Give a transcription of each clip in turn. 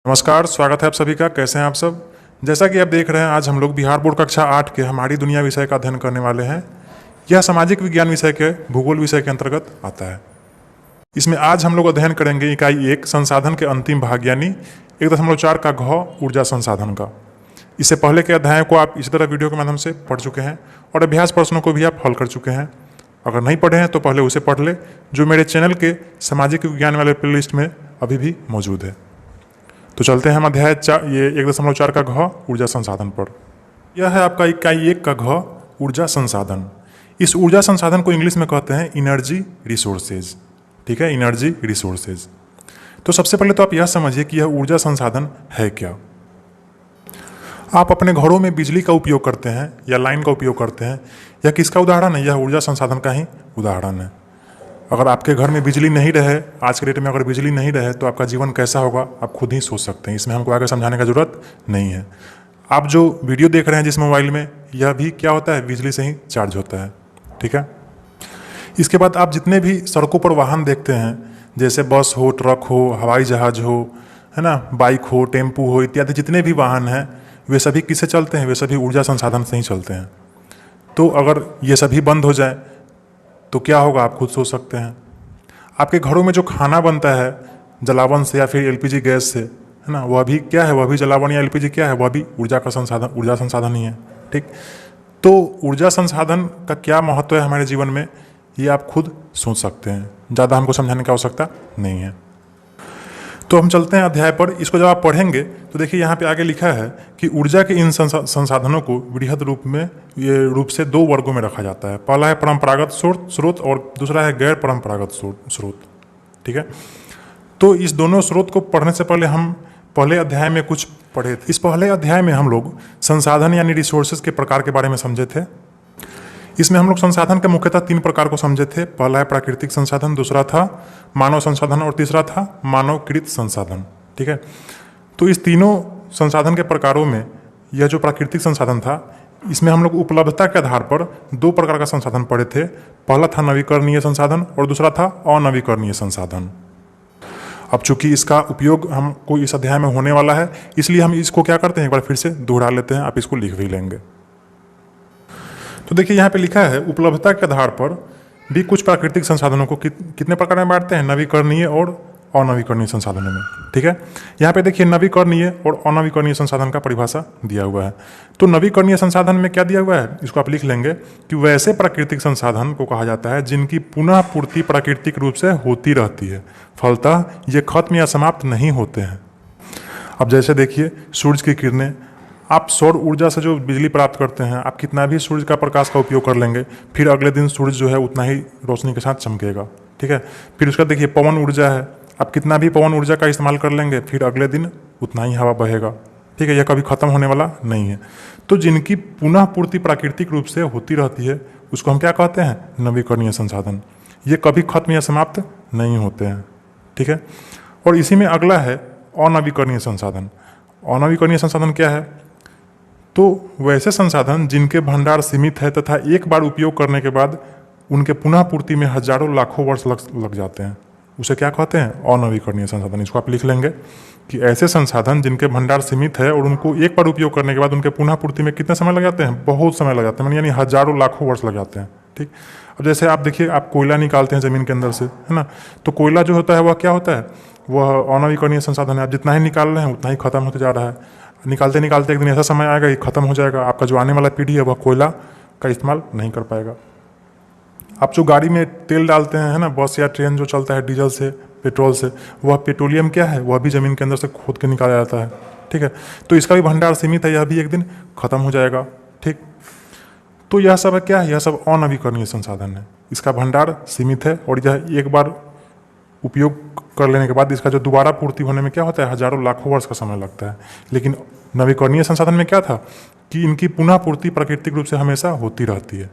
नमस्कार, स्वागत है आप सभी का। कैसे हैं आप सब? जैसा कि आप देख रहे हैं, आज हम लोग बिहार बोर्ड कक्षा 8 के हमारी दुनिया विषय का अध्ययन करने वाले हैं। यह सामाजिक विज्ञान विषय के भूगोल विषय के अंतर्गत आता है। इसमें आज हम लोग अध्ययन करेंगे इकाई 1 संसाधन के अंतिम भाग यानी 1.4 का घ ऊर्जा संसाधन का। इससे पहले के अध्यायों को आप इसी तरह वीडियो के माध्यम से पढ़ चुके हैं और अभ्यास प्रश्नों को भी आप हल कर चुके हैं। अगर नहीं पढ़े हैं तो पहले उसे पढ़ ले, जो मेरे चैनल के सामाजिक विज्ञान वाले प्लेलिस्ट में अभी भी मौजूद है। तो चलते हैं हम अध्याय 1.4 का घ ऊर्जा संसाधन पर। यह है आपका इकाई 1 का घ ऊर्जा संसाधन। इस ऊर्जा संसाधन को इंग्लिश में कहते हैं एनर्जी रिसोर्सेज। ठीक है, एनर्जी रिसोर्सेज। तो सबसे पहले तो आप यह समझिए कि यह ऊर्जा संसाधन है क्या। आप अपने घरों में बिजली का उपयोग करते हैं या लाइन का उपयोग करते हैं, यह किसका उदाहरण है? यह ऊर्जा संसाधन का ही उदाहरण है। अगर आपके घर में बिजली नहीं रहे, आज के डेट में अगर बिजली नहीं रहे तो आपका जीवन कैसा होगा आप खुद ही सोच सकते हैं। इसमें हमको आगे समझाने का जरूरत नहीं है। आप जो वीडियो देख रहे हैं जिस मोबाइल में, यह भी क्या होता है? बिजली से ही चार्ज होता है। ठीक है। इसके बाद आप जितने भी सड़कों पर वाहन देखते हैं, जैसे बस हो, ट्रक हो, हवाई जहाज हो, है ना, बाइक हो, टेम्पू हो, इत्यादि जितने भी वाहन हैं, वे सभी किससे चलते हैं? वे सभी ऊर्जा संसाधन से ही चलते हैं। तो अगर ये सभी बंद हो जाए तो क्या होगा आप खुद सोच सकते हैं। आपके घरों में जो खाना बनता है जलावन से या फिर एलपीजी गैस से, है ना, वह भी क्या है? वह भी जलावन या एलपीजी क्या है? वह भी ऊर्जा संसाधन ही है। ठीक। तो ऊर्जा संसाधन का क्या महत्व है हमारे जीवन में, ये आप खुद सोच सकते हैं। ज़्यादा हमको समझाने की आवश्यकता नहीं है। तो हम चलते हैं अध्याय पर। इसको जब आप पढ़ेंगे तो देखिए यहाँ पे आगे लिखा है कि ऊर्जा के इन संसाधनों को वृहद रूप से 2 वर्गों में रखा जाता है। पहला है परंपरागत स्रोत और दूसरा है गैर परंपरागत स्रोत। ठीक है। तो इस दोनों स्रोत को पढ़ने से पहले हम पहले अध्याय में कुछ पढ़े थे। इस पहले अध्याय में हम लोग संसाधन यानी रिसोर्सेज के प्रकार के बारे में समझे थे। इसमें हम लोग संसाधन के मुख्यतः 3 प्रकार को समझे थे। पहला है प्राकृतिक संसाधन, दूसरा था मानव संसाधन और तीसरा था मानवकृत संसाधन। ठीक है। तो इस तीनों संसाधन के प्रकारों में यह जो प्राकृतिक संसाधन था, इसमें हम लोग उपलब्धता के आधार पर 2 प्रकार का संसाधन पढ़े थे। पहला था नवीकरणीय संसाधन और दूसरा था अनवीकरणीय संसाधन। अब चूंकि इसका उपयोग हमको इस अध्याय में होने वाला है, इसलिए हम इसको क्या करते हैं, एक बार फिर से दोहरा लेते हैं। आप इसको लिख भी लेंगे। तो देखिए यहाँ पे लिखा है उपलब्धता के आधार पर भी कुछ प्राकृतिक संसाधनों को कितने प्रकार में बांटते हैं? नवीकरणीय और अनवीकरणीय संसाधनों में। ठीक है। यहाँ पे देखिए नवीकरणीय और अनवीकरणीय संसाधन का परिभाषा दिया हुआ है। तो नवीकरणीय संसाधन में क्या दिया हुआ है, इसको आप लिख लेंगे कि वैसे प्राकृतिक संसाधन को कहा जाता है जिनकी पुनः पूर्ति प्राकृतिक रूप से होती रहती है, फलतः ये खत्म या समाप्त नहीं होते हैं। अब जैसे देखिए सूरज की किरणें, आप सौर ऊर्जा से जो बिजली प्राप्त करते हैं, आप कितना भी सूरज का प्रकाश का उपयोग कर लेंगे, फिर अगले दिन सूरज जो है उतना ही रोशनी के साथ चमकेगा। ठीक है। फिर उसका देखिए पवन ऊर्जा है, आप कितना भी पवन ऊर्जा का इस्तेमाल कर लेंगे, फिर अगले दिन उतना ही हवा बहेगा। ठीक है। यह कभी खत्म होने वाला नहीं है। तो जिनकी पुनः पूर्ति प्राकृतिक रूप से होती रहती है उसको हम क्या कहते हैं? नवीकरणीय संसाधन। ये कभी खत्म या समाप्त नहीं होते हैं। ठीक है। और इसी में अगला है अनवीकरणीय संसाधन। अनवीकरणीय संसाधन क्या है? तो वैसे संसाधन जिनके भंडार सीमित है तथा एक बार उपयोग करने के बाद उनके पुनः पूर्ति में हजारों लाखों वर्ष लग जाते हैं, उसे क्या कहते हैं? अनवीकरणीय संसाधन। इसको आप लिख लेंगे कि ऐसे संसाधन जिनके भंडार सीमित है और उनको एक बार उपयोग करने के बाद उनके पुनः पूर्ति में कितने समय लग जाते हैं? बहुत समय लग जाते हैं, यानी हजारों लाखों वर्ष लग जाते हैं। ठीक। अब जैसे आप देखिए, आप कोयला निकालते हैं ज़मीन के अंदर से, है ना, तो कोयला जो होता है वह क्या होता है? वह अनवीकरणीय संसाधन है। आप जितना ही निकाल रहे हैं उतना ही खत्म होते जा रहा है। निकालते निकालते एक दिन ऐसा समय आएगा कि खत्म हो जाएगा। आपका जो आने वाला पीढ़ी है वह कोयला का इस्तेमाल नहीं कर पाएगा। आप जो गाड़ी में तेल डालते हैं, है ना, बस या ट्रेन जो चलता है डीजल से, पेट्रोल से, वह पेट्रोलियम क्या है? वह भी ज़मीन के अंदर से खोद के निकाला जाता है। ठीक है। तो इसका भी भंडार सीमित है, यह भी एक दिन खत्म हो जाएगा। ठीक। तो यह सब है क्या है? यह सब अनवीकरणीय संसाधन है। इसका भंडार सीमित है और यह एक बार उपयोग कर लेने के बाद इसका जो दोबारा पूर्ति होने में क्या होता है? हजारों लाखों वर्ष का समय लगता है। लेकिन नवीकरणीय संसाधन में क्या था कि इनकी पुनः पूर्ति प्राकृतिक रूप से हमेशा होती रहती है।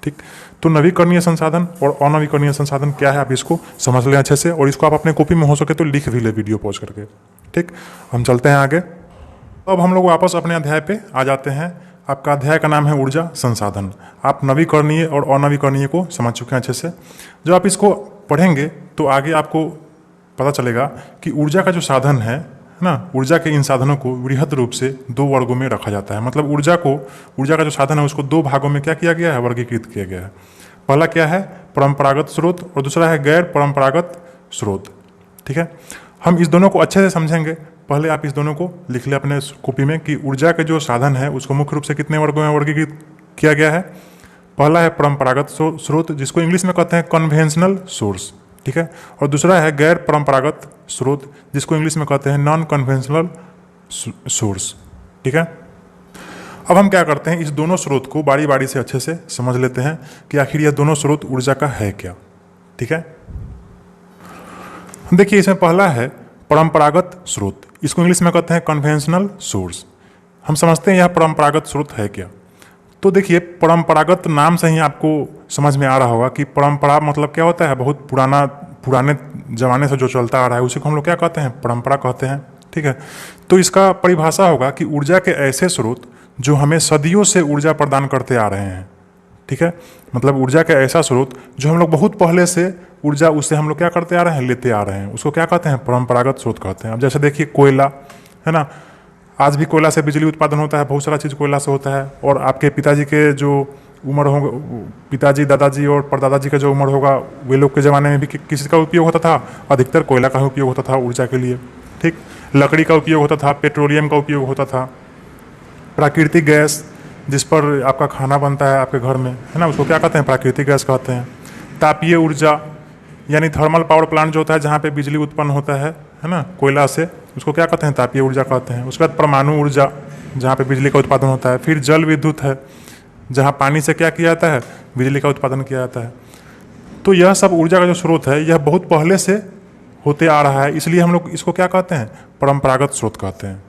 ठीक। तो नवीकरणीय संसाधन और अनवीकरणीय संसाधन क्या है, आप इसको समझ लें अच्छे से, और इसको आप अपने कॉपी में हो सके तो लिख भी ले वीडियो पॉज करके। ठीक। हम चलते हैं आगे। अब हम लोग वापस अपने अध्याय पे आ जाते हैं। आपका अध्याय का नाम है ऊर्जा संसाधन। आप नवीकरणीय और अनवीकरणीय को समझ चुके हैं अच्छे से। जब आप इसको पढ़ेंगे तो आगे आपको पता चलेगा कि ऊर्जा का जो साधन है ना, ऊर्जा के इन साधनों को वृहद रूप से दो वर्गों में रखा जाता है। मतलब ऊर्जा का जो साधन है उसको दो भागों में क्या किया गया है, वर्गीकृत किया गया है। पहला क्या है, परंपरागत स्रोत, और दूसरा है गैर परंपरागत स्रोत। ठीक है, हम इस दोनों को अच्छे से समझेंगे। पहले आप इस दोनों को लिख ले अपने कॉपी में कि ऊर्जा के जो साधन है उसको मुख्य रूप से कितने वर्गों में वर्गीकृत किया गया है। पहला है परंपरागत स्रोत, जिसको इंग्लिश में कहते हैं कन्वेंशनल सोर्स। ठीक है, और दूसरा है गैर परंपरागत स्रोत, जिसको इंग्लिश में कहते हैं नॉन कन्वेंशनल सोर्स। ठीक है, अब हम क्या करते हैं, इस दोनों स्रोत को बारी बारी से अच्छे से समझ लेते हैं कि आखिर यह दोनों स्रोत ऊर्जा का है क्या। ठीक है, देखिए इसमें पहला है परंपरागत स्रोत, इसको इंग्लिश में कहते हैं कन्वेंशनल सोर्स। हम समझते हैं यह परंपरागत स्रोत है क्या। तो देखिए परंपरागत नाम से ही आपको समझ में आ रहा होगा कि परंपरा मतलब क्या होता है, बहुत पुराने जमाने से जो चलता आ रहा है उसी को हम लोग क्या कहते हैं, परंपरा कहते हैं। ठीक है, तो इसका परिभाषा होगा कि ऊर्जा के ऐसे स्रोत जो हमें सदियों से ऊर्जा प्रदान करते आ रहे हैं। ठीक है, मतलब ऊर्जा का ऐसा स्रोत जो हम लोग बहुत पहले से ऊर्जा उससे हम लोग क्या करते आ रहे हैं, लेते आ रहे हैं, उसको क्या कहते हैं, परंपरागत स्रोत कहते हैं। अब जैसे देखिए कोयला है ना, आज भी कोयला से बिजली उत्पादन होता है, बहुत सारा चीज़ कोयला से होता है। और आपके पिताजी के जो उम्र होगा, पिताजी दादाजी और परदादाजी का जो उम्र होगा, वे लोग के ज़माने में भी किसी का उपयोग होता था, अधिकतर कोयला का ही उपयोग होता था ऊर्जा के लिए। ठीक, लकड़ी का उपयोग होता था, पेट्रोलियम का उपयोग होता था, प्राकृतिक गैस जिस पर आपका खाना बनता है आपके घर में, है ना, उसको क्या कहते हैं, प्राकृतिक गैस कहते हैं। तापीय ऊर्जा यानी थर्मल पावर प्लांट जो होता है जहाँ पे बिजली उत्पन्न होता है ना, कोयला से, उसको क्या कहते हैं, तापीय ऊर्जा कहते हैं। उसके बाद परमाणु ऊर्जा जहाँ पे बिजली का उत्पादन होता है। फिर जल विद्युत है, जहाँ पानी से क्या किया जाता है, बिजली का उत्पादन किया जाता है। तो यह सब ऊर्जा का जो स्रोत है यह बहुत पहले से होते आ रहा है, इसलिए हम लोग इसको क्या कहते हैं, परंपरागत स्रोत कहते हैं।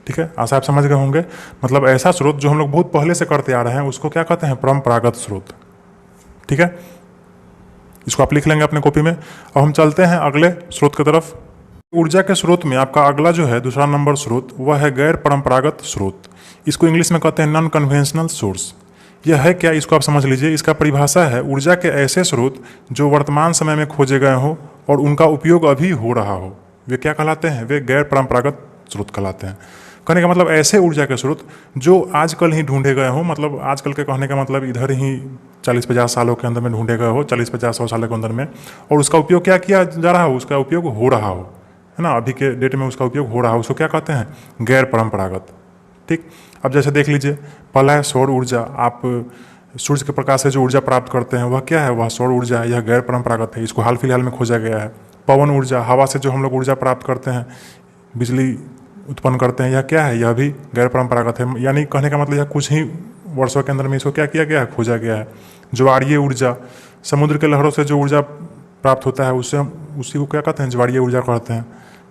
ठीक है, आशा आप समझ गए होंगे। मतलब ऐसा स्रोत जो हम लोग बहुत पहले से करते आ रहे हैं उसको क्या कहते हैं, परंपरागत स्रोत। ठीक है, इसको आप लिख लेंगे अपने कॉपी में। अब हम चलते हैं अगले स्रोत की तरफ। ऊर्जा के स्रोत में आपका अगला जो है दूसरा नंबर स्रोत वह है गैर परंपरागत स्रोत, इसको इंग्लिश में कहते हैं नॉन कन्वेंशनल सोर्स। यह है क्या, इसको आप समझ लीजिए। इसका परिभाषा है ऊर्जा के ऐसे स्रोत जो वर्तमान समय में खोजे गए हो और उनका उपयोग अभी हो रहा हो, वे क्या कहलाते हैं, वे गैर परंपरागत स्रोत कहलाते हैं। कहने का मतलब ऐसे ऊर्जा के स्रोत जो आजकल ही ढूंढे गए हो, मतलब आजकल के कहने का मतलब इधर ही 40-50 सालों के अंदर में ढूंढे गए हो, 40-50-100 सालों के अंदर में, और उसका उपयोग क्या किया जा रहा हो, उसका उपयोग हो रहा हो, है ना, अभी के डेट में उसका उपयोग हो रहा हो, उसको क्या कहते हैं, गैर परंपरागत। ठीक, अब जैसे देख लीजिए, पहला है सौर ऊर्जा। आप सूर्य के प्रकाश से जो ऊर्जा प्राप्त करते हैं वह क्या है, वह सौर ऊर्जा है, यह गैर परंपरागत है, इसको हाल फिलहाल में खोजा गया है। पवन ऊर्जा, हवा से जो हम लोग ऊर्जा प्राप्त करते हैं, बिजली उत्पन्न करते हैं, यह क्या है, यह भी गैर परंपरागत है। यानी कहने का मतलब यह कुछ ही वर्षों के अंदर में इसको क्या किया गया है, खोजा गया है। ज्वारीय ऊर्जा, समुद्र के लहरों से जो ऊर्जा प्राप्त होता है उससे उसी को क्या कहते हैं, ज्वारीय ऊर्जा कहते हैं।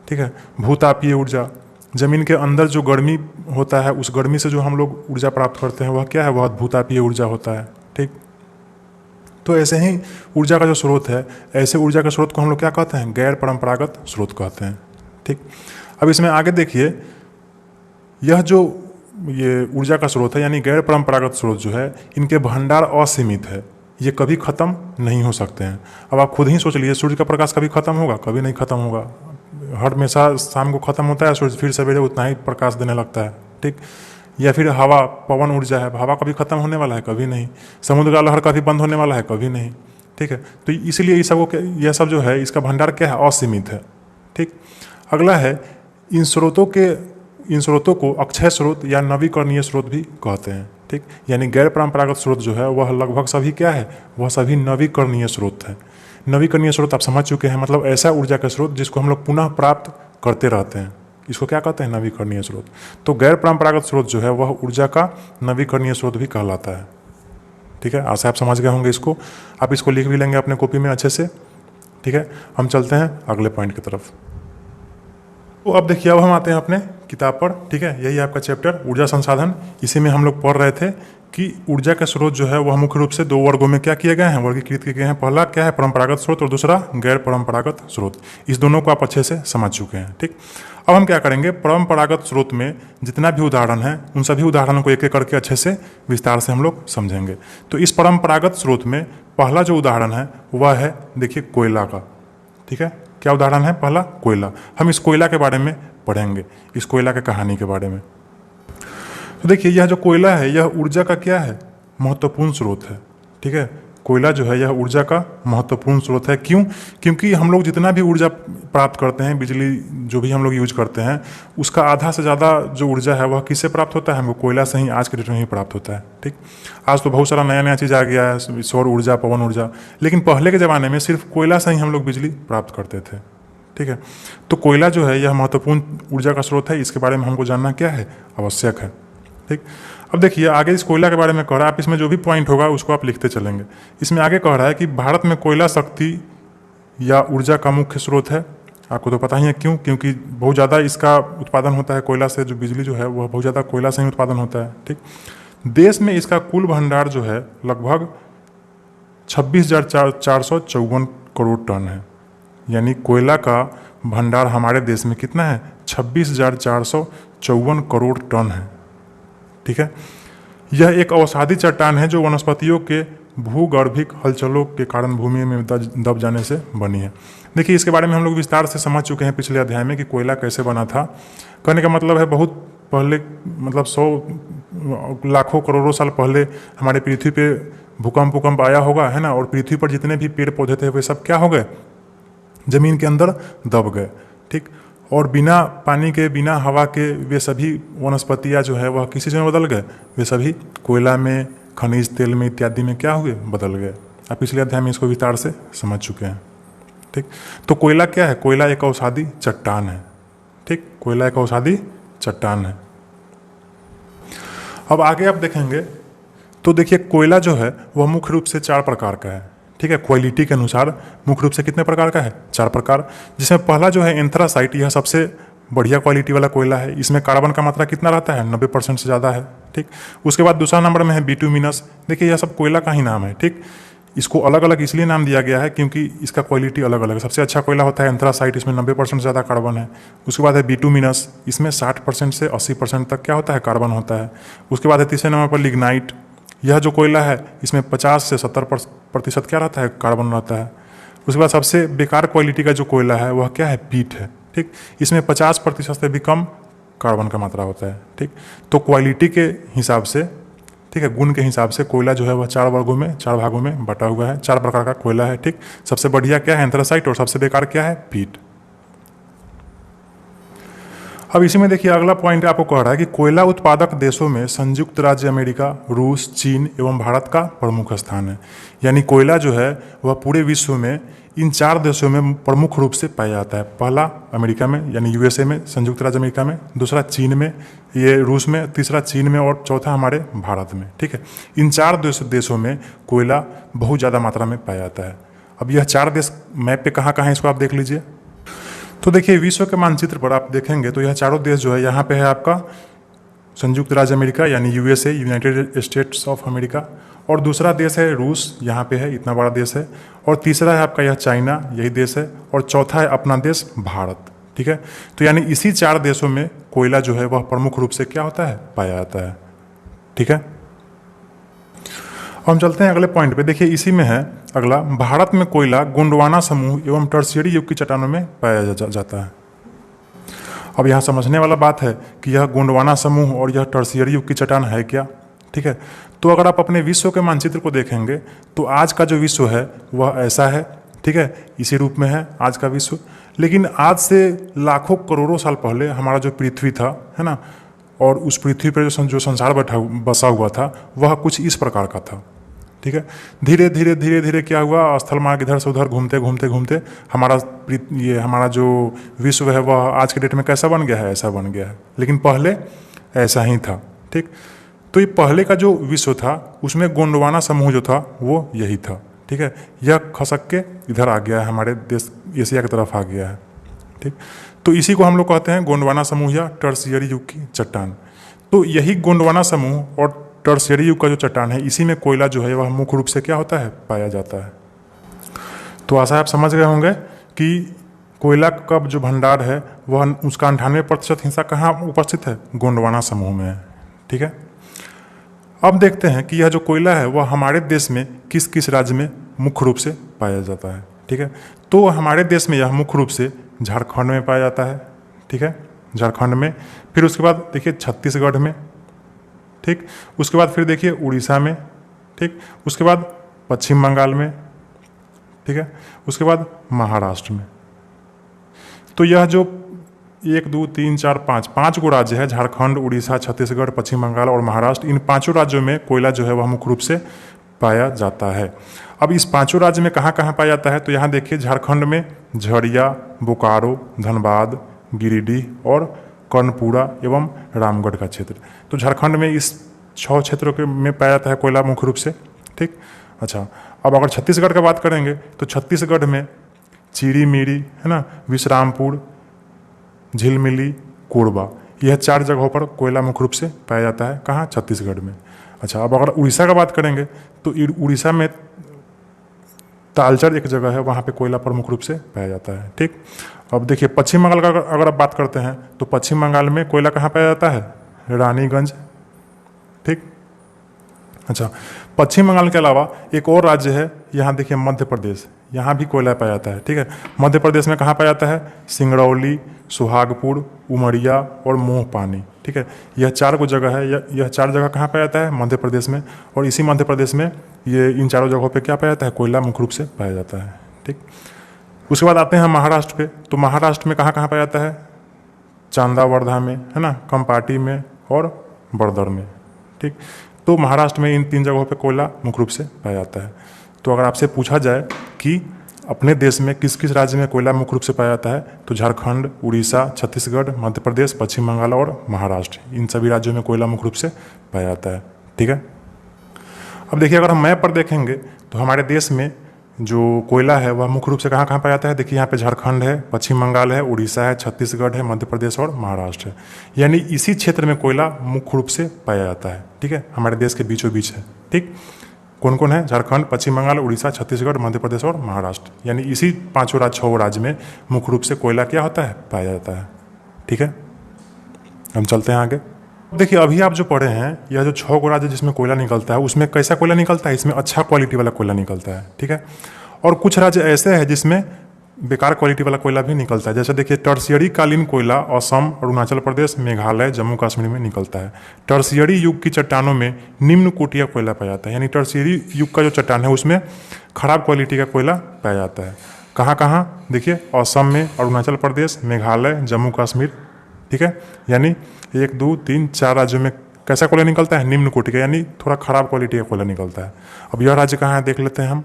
ठीक है, भूतापीय ऊर्जा, जमीन के अंदर जो गर्मी होता है उस गर्मी से जो हम लोग ऊर्जा प्राप्त करते हैं वह क्या है, वह भूतापीय ऊर्जा होता है। ठीक, तो ऐसे ही ऊर्जा का जो स्रोत है, ऐसे ऊर्जा के स्रोत को हम लोग क्या कहते हैं, गैर परंपरागत स्रोत कहते हैं। ठीक, अब इसमें आगे देखिए, यह जो ये ऊर्जा का स्रोत है यानी गैर परंपरागत स्रोत जो है, इनके भंडार असीमित है, ये कभी ख़त्म नहीं हो सकते हैं। अब आप खुद ही सोच लीजिए, सूर्य का प्रकाश कभी ख़त्म होगा, कभी नहीं ख़त्म होगा। हर हमेशा शाम को ख़त्म होता है सूर्य, फिर सवेरे उतना ही प्रकाश देने लगता है। ठीक, या फिर हवा, पवन ऊर्जा है, हवा कभी ख़त्म होने वाला है, कभी नहीं। समुद्र का लहर कभी बंद होने वाला है, कभी नहीं। ठीक है, तो इसीलिए यह सब जो है इसका भंडार क्या है, असीमित है। ठीक, अगला है इन स्रोतों को अक्षय स्रोत या नवीकरणीय स्रोत भी कहते हैं। ठीक, यानी गैर परंपरागत स्रोत जो है वह लगभग सभी क्या है, वह सभी नवीकरणीय स्रोत है। नवीकरणीय स्रोत आप समझ चुके हैं, मतलब ऐसा ऊर्जा का स्रोत जिसको हम लोग पुनः प्राप्त करते रहते हैं, इसको क्या कहते हैं, नवीकरणीय स्रोत। तो गैर परंपरागत स्रोत जो है वह ऊर्जा का नवीकरणीय स्रोत भी कहलाता है। ठीक है, आशा आप समझ गए होंगे इसको। आप इसको लिख भी लेंगे अपने कॉपी में अच्छे से। ठीक है, हम चलते हैं अगले पॉइंट की तरफ। तो अब देखिए, अब हम आते हैं अपने किताब पर। ठीक है, यही आपका चैप्टर ऊर्जा संसाधन। इसी में हम लोग पढ़ रहे थे कि ऊर्जा के स्रोत जो है वह मुख्य रूप से दो वर्गों में क्या किए गए हैं, वर्गीकृत किए गए हैं। पहला क्या है, परंपरागत स्रोत, और दूसरा गैर परंपरागत स्रोत। इस दोनों को आप अच्छे से समझ चुके हैं। ठीक, अब हम क्या करेंगे, परंपरागत स्रोत में जितना भी उदाहरण है उन सभी उदाहरणों को एक एक करके अच्छे से विस्तार से हम लोग समझेंगे। तो इस परंपरागत स्रोत में पहला जो उदाहरण है वह है देखिए कोयला का। ठीक है, क्या उदाहरण है? पहला कोयला। हम इस कोयला के बारे में पढ़ेंगे, इस कोयला के कहानी के बारे में। तो देखिए यह जो कोयला है यह ऊर्जा का क्या है? महत्वपूर्ण स्रोत है। ठीक है, कोयला जो है यह ऊर्जा का महत्वपूर्ण स्रोत है। क्यों? क्योंकि हम लोग जितना भी ऊर्जा प्राप्त करते हैं, बिजली जो भी हम लोग यूज करते हैं, उसका आधा से ज़्यादा जो ऊर्जा है वह किससे प्राप्त होता है? हमको कोयला से ही आज के डेट में ही प्राप्त होता है। ठीक, आज तो बहुत सारा नया नया चीज़ आ गया है, सौर ऊर्जा, पवन ऊर्जा, लेकिन पहले के ज़माने में सिर्फ कोयला से ही हम लोग बिजली प्राप्त करते थे। ठीक है, तो कोयला जो है यह महत्वपूर्ण ऊर्जा का स्रोत है, इसके बारे में हमको जानना क्या है? आवश्यक है। ठीक, अब देखिए आगे इस कोयला के बारे में कह रहा है, आप इसमें जो भी पॉइंट होगा उसको आप लिखते चलेंगे। इसमें आगे कह रहा है कि भारत में कोयला शक्ति या ऊर्जा का मुख्य स्रोत है। आपको तो पता ही है क्यों, क्योंकि बहुत ज़्यादा इसका उत्पादन होता है कोयला से, जो बिजली जो है वह बहुत ज़्यादा कोयला से ही उत्पादन होता है। ठीक, देश में इसका कुल भंडार जो है लगभग 26,454 करोड़ टन है। यानी कोयला का भंडार हमारे देश में कितना है? 26,454 करोड़ टन है। ठीक है, यह एक अवसादी चट्टान है जो वनस्पतियों के भूगर्भिक हलचलों के कारण भूमि में दब जाने से बनी है। देखिए इसके बारे में हम लोग विस्तार से समझ चुके हैं पिछले अध्याय में कि कोयला कैसे बना था। कहने का मतलब है बहुत पहले, मतलब 100 लाखों करोड़ों साल पहले हमारे पृथ्वी पे भूकंप आया होगा, है ना, और पृथ्वी पर जितने भी पेड़ पौधे थे वे सब क्या हो गए? जमीन के अंदर दब गए। ठीक, और बिना पानी के, बिना हवा के वे सभी वनस्पतियाँ जो है वह किसी में बदल गए? वे सभी कोयला में, खनिज तेल में इत्यादि में क्या हुए? बदल गए। आप पिछले अध्याय में इसको विस्तार से समझ चुके हैं। ठीक, तो कोयला क्या है? कोयला एक अवसादी चट्टान है। ठीक, कोयला एक अवसादी चट्टान है। अब आगे आप देखेंगे तो देखिए कोयला जो है वह मुख्य रूप से 4 प्रकार का है। ठीक है, क्वालिटी के अनुसार मुख्य रूप से कितने प्रकार का है? 4 प्रकार। जिसमें पहला जो है एंथ्रासाइट, यह सबसे बढ़िया क्वालिटी वाला कोयला है। इसमें कार्बन का मात्रा कितना रहता है? 90% से ज़्यादा है। ठीक, उसके बाद दूसरा नंबर में है बिटुमिनस। देखिए यह सब कोयला का ही नाम है। ठीक, इसको अलग अलग इसलिए नाम दिया गया है क्योंकि इसका क्वालिटी अलग अलग है। सबसे अच्छा कोयला होता है एंथ्रासाइट, इसमें 90% से ज़्यादा कार्बन है। उसके बाद है बिटुमिनस, इसमें 60% से 80% तक क्या होता है? कार्बन होता है। उसके बाद है तीसरे नंबर पर लिग्नाइट। यह जो कोयला है इसमें 50 से 70% क्या रहता है? कार्बन रहता है। उसके बाद सबसे बेकार क्वालिटी का जो कोयला है वह क्या है? पीट है। ठीक, इसमें 50% से भी कम कार्बन का मात्रा होता है। ठीक, तो क्वालिटी के हिसाब से, ठीक है, गुण के हिसाब से कोयला जो है वह 4 वर्गों में, 4 भागों में बटा हुआ है। 4 प्रकार का कोयला है। ठीक, सबसे बढ़िया क्या है? एंथ्रासाइट, और सबसे बेकार क्या है? पीट। अब इसी में देखिए अगला पॉइंट आपको कह रहा है कि कोयला उत्पादक देशों में संयुक्त राज्य अमेरिका, रूस, चीन एवं भारत का प्रमुख स्थान है। यानी कोयला जो है वह पूरे विश्व में इन 4 देशों में प्रमुख रूप से पाया जाता है। पहला अमेरिका में यानी यूएसए में, संयुक्त राज्य अमेरिका में, दूसरा चीन में, ये रूस में, तीसरा चीन में, और चौथा हमारे भारत में। ठीक है, इन 4 देशों में कोयला बहुत ज़्यादा मात्रा में पाया जाता है। अब यह 4 देश मैप पे कहाँ कहाँ है इसको आप देख लीजिए। तो देखिए विश्व के मानचित्र पर आप देखेंगे तो यह चारों देश जो है, यहाँ पे है आपका संयुक्त राज्य अमेरिका यानी USA, United states of America, और दूसरा देश है रूस, यहाँ पे है, इतना बड़ा देश है, और तीसरा है आपका यह चाइना, यही देश है, और चौथा है अपना देश भारत। ठीक है, तो यानी इसी 4 देशों में कोयला जो है वह प्रमुख रूप से क्या होता है? पाया जाता है। ठीक है, हम चलते हैं अगले पॉइंट पे। देखिए इसी में है अगला, भारत में कोयला गोंडवाना समूह एवं टर्शियरी युग की चट्टानों में पाया जाता है। अब यहाँ समझने वाला बात है कि यह गोंडवाना समूह और यह टर्शियरी युग की चट्टान है क्या। ठीक है, तो अगर आप अपने विश्व के मानचित्र को देखेंगे तो आज का जो विश्व है वह ऐसा है। ठीक है, इसी रूप में है आज का विश्व। लेकिन आज से लाखों करोड़ों साल पहले हमारा जो पृथ्वी था, है ना, और उस पृथ्वी पर जो संसार बसा हुआ था वह कुछ इस प्रकार का था। ठीक है, धीरे धीरे धीरे धीरे क्या हुआ? स्थल मार्ग इधर से उधर घूमते घूमते घूमते हमारा जो विश्व है वह आज के डेट में कैसा बन गया है? ऐसा बन गया है। लेकिन पहले ऐसा ही था। ठीक, तो ये पहले का जो विश्व था उसमें गोंडवाना समूह जो था वो यही था। ठीक है, यह खसक के इधर आ गया है, हमारे देश एशिया की तरफ आ गया है। ठीक, तो इसी को हम लोग कहते हैं गोंडवाना समूह या टर्शियरी युग की चट्टान। तो यही गोंडवाना समूह और टर्शियरी युग का जो चट्टान है, इसी में कोयला जो है वह मुख्य रूप से क्या होता है? पाया जाता है। तो आशा आप समझ गए होंगे कि कोयला का जो भंडार है वह उसका 98% हिस्सा कहाँ उपस्थित है? गोंडवाना समूह में है। ठीक है, अब देखते हैं कि यह जो कोयला है वह हमारे देश में किस किस राज्य में मुख्य रूप से पाया जाता है। ठीक है। तो हमारे देश में यह मुख्य रूप से झारखंड में पाया जाता है, ठीक है, झारखंड में। फिर उसके बाद देखिए छत्तीसगढ़ में, ठीक। उसके बाद फिर देखिए उड़ीसा में, ठीक। उसके बाद पश्चिम बंगाल में, ठीक है। उसके बाद महाराष्ट्र में। तो यह जो 1 2 3 4 5 गो राज्य है, झारखंड, उड़ीसा, छत्तीसगढ़, पश्चिम बंगाल और महाराष्ट्र, इन 5 राज्यों में कोयला जो है वह मुख्य रूप से पाया जाता है। अब इस 5 राज्य में कहाँ कहाँ पाया जाता है, तो यहाँ देखिए झारखंड में झरिया, बोकारो, धनबाद, गिरिडीह और कर्णपुरा एवं रामगढ़ का क्षेत्र। तो झारखंड में इस 6 क्षेत्रों के में पाया जाता है कोयला मुख्य रूप से, ठीक। अच्छा, अब अगर छत्तीसगढ़ का बात करेंगे तो छत्तीसगढ़ में चिड़ी मिरी, है ना, विश्रामपुर, झिलमिली, कोरबा, यह 4 जगहों पर कोयला मुख्य रूप से पाया जाता है। कहाँ? छत्तीसगढ़ में। अच्छा, अब अगर उड़ीसा का बात करेंगे तो उड़ीसा में तालचर एक जगह है, वहाँ पे कोयला प्रमुख रूप से पाया जाता है, ठीक। अब देखिए पश्चिम बंगाल का अगर आप बात करते हैं तो पश्चिम बंगाल में कोयला कहाँ पाया जाता है? रानीगंज, ठीक। अच्छा, पश्चिम बंगाल के अलावा एक और राज्य है, यहाँ देखिए मध्य प्रदेश, यहाँ भी कोयला पाया जाता है, ठीक है। मध्य प्रदेश में कहाँ पाया जाता है? सिंगरौली, सुहागपुर, उमरिया और मोहपानी, ठीक है। यह 4 गो जगह है, यह 4 जगह कहाँ पाया जाता है? मध्य प्रदेश में। और इसी मध्य प्रदेश में ये इन 4 जगहों पे क्या पाया जाता है? कोयला मुख्य रूप से पाया जाता है, ठीक। उसके बाद आते हैं महाराष्ट्र पे। तो महाराष्ट्र में कहाँ कहाँ पाया जाता है? चांदावर्धा में, है ना, कंपाटी में और बर्दर में, ठीक। तो महाराष्ट्र में इन 3 जगहों पे कोयला मुख्य रूप से पाया जाता है। तो अगर आपसे पूछा जाए कि अपने देश में किस किस राज्य में कोयला मुख्य रूप से पाया जाता है, तो झारखंड, उड़ीसा, छत्तीसगढ़, मध्य प्रदेश, पश्चिम बंगाल और महाराष्ट्र, इन सभी राज्यों में कोयला मुख्य रूप से पाया जाता है, ठीक है। अब देखिए अगर हम मैप पर देखेंगे तो हमारे देश में जो कोयला है वह मुख्य रूप से कहाँ कहाँ पाया जाता है। देखिए यहाँ पे झारखंड है, पश्चिम बंगाल है, उड़ीसा है, छत्तीसगढ़ है, मध्य प्रदेश और महाराष्ट्र है। यानी इसी क्षेत्र में कोयला मुख्य रूप से पाया जाता है, ठीक है, हमारे देश के बीचों बीच है, ठीक। कौन कौन है? झारखंड, पश्चिम बंगाल, उड़ीसा, छत्तीसगढ़, मध्य प्रदेश और महाराष्ट्र। यानी इसी 6 राज्य में मुख्य रूप से कोयला क्या होता है? पाया जाता है, ठीक है। हम चलते हैं आगे। देखिए अभी आप जो पढ़े हैं, यह जो 6 गो राज्य जिसमें कोयला निकलता है, उसमें कैसा कोयला निकलता है? इसमें अच्छा क्वालिटी वाला कोयला निकलता है, ठीक है। और कुछ राज्य ऐसे हैं जिसमें बेकार क्वालिटी वाला कोयला भी निकलता है। जैसे देखिए टर्शियरी कालीन कोयला असम, अरुणाचल प्रदेश, मेघालय, जम्मू कश्मीर में निकलता है। टर्शियरी युग की चट्टानों में निम्न कोटिया कोयला पाया जाता है। यानी टर्शियरी युग का जो चट्टान है उसमें खराब क्वालिटी का कोयला पाया जाता है। कहाँ कहाँ? देखिए असम में, अरुणाचल प्रदेश, मेघालय, जम्मू कश्मीर, ठीक है। यानी 1 2 3 4 राज्यों में कैसा कोयला निकलता है? निम्न कोटि का, यानी थोड़ा खराब क्वालिटी का कोयला निकलता है। अब यह राज्य कहाँ है देख लेते हैं हम।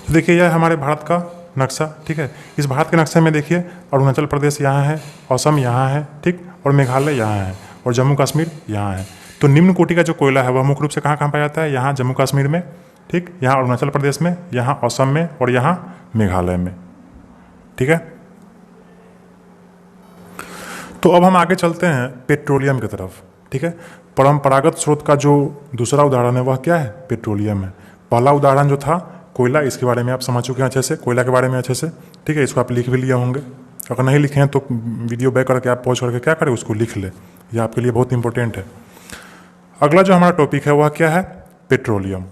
तो देखिए यह हमारे भारत का नक्शा, ठीक है। इस भारत के नक्शे में देखिए अरुणाचल प्रदेश यहाँ है, असम यहाँ है, ठीक, और मेघालय यहाँ है और जम्मू कश्मीर यहाँ है। तो निम्न कोटि का जो कोयला है वह मुख्य रूप से कहाँ कहाँ पाया जाता है? यहाँ जम्मू कश्मीर में, ठीक, यहाँ अरुणाचल प्रदेश में, यहाँ असम में और यहाँ मेघालय में, ठीक है। तो अब हम आगे चलते हैं पेट्रोलियम की तरफ, ठीक है। परंपरागत स्रोत का जो दूसरा उदाहरण है वह क्या है? पेट्रोलियम है। पहला उदाहरण जो था कोयला, इसके बारे में आप समझ चुके हैं अच्छे से, कोयला के बारे में अच्छे से, ठीक है। इसको आप लिख भी लिए होंगे। अगर नहीं लिखे हैं तो वीडियो बैक करके आप पॉज करके क्या करें, उसको लिख ले, यह आपके लिए बहुत इंपॉर्टेंट है। अगला जो हमारा टॉपिक है वह क्या है? पेट्रोलियम,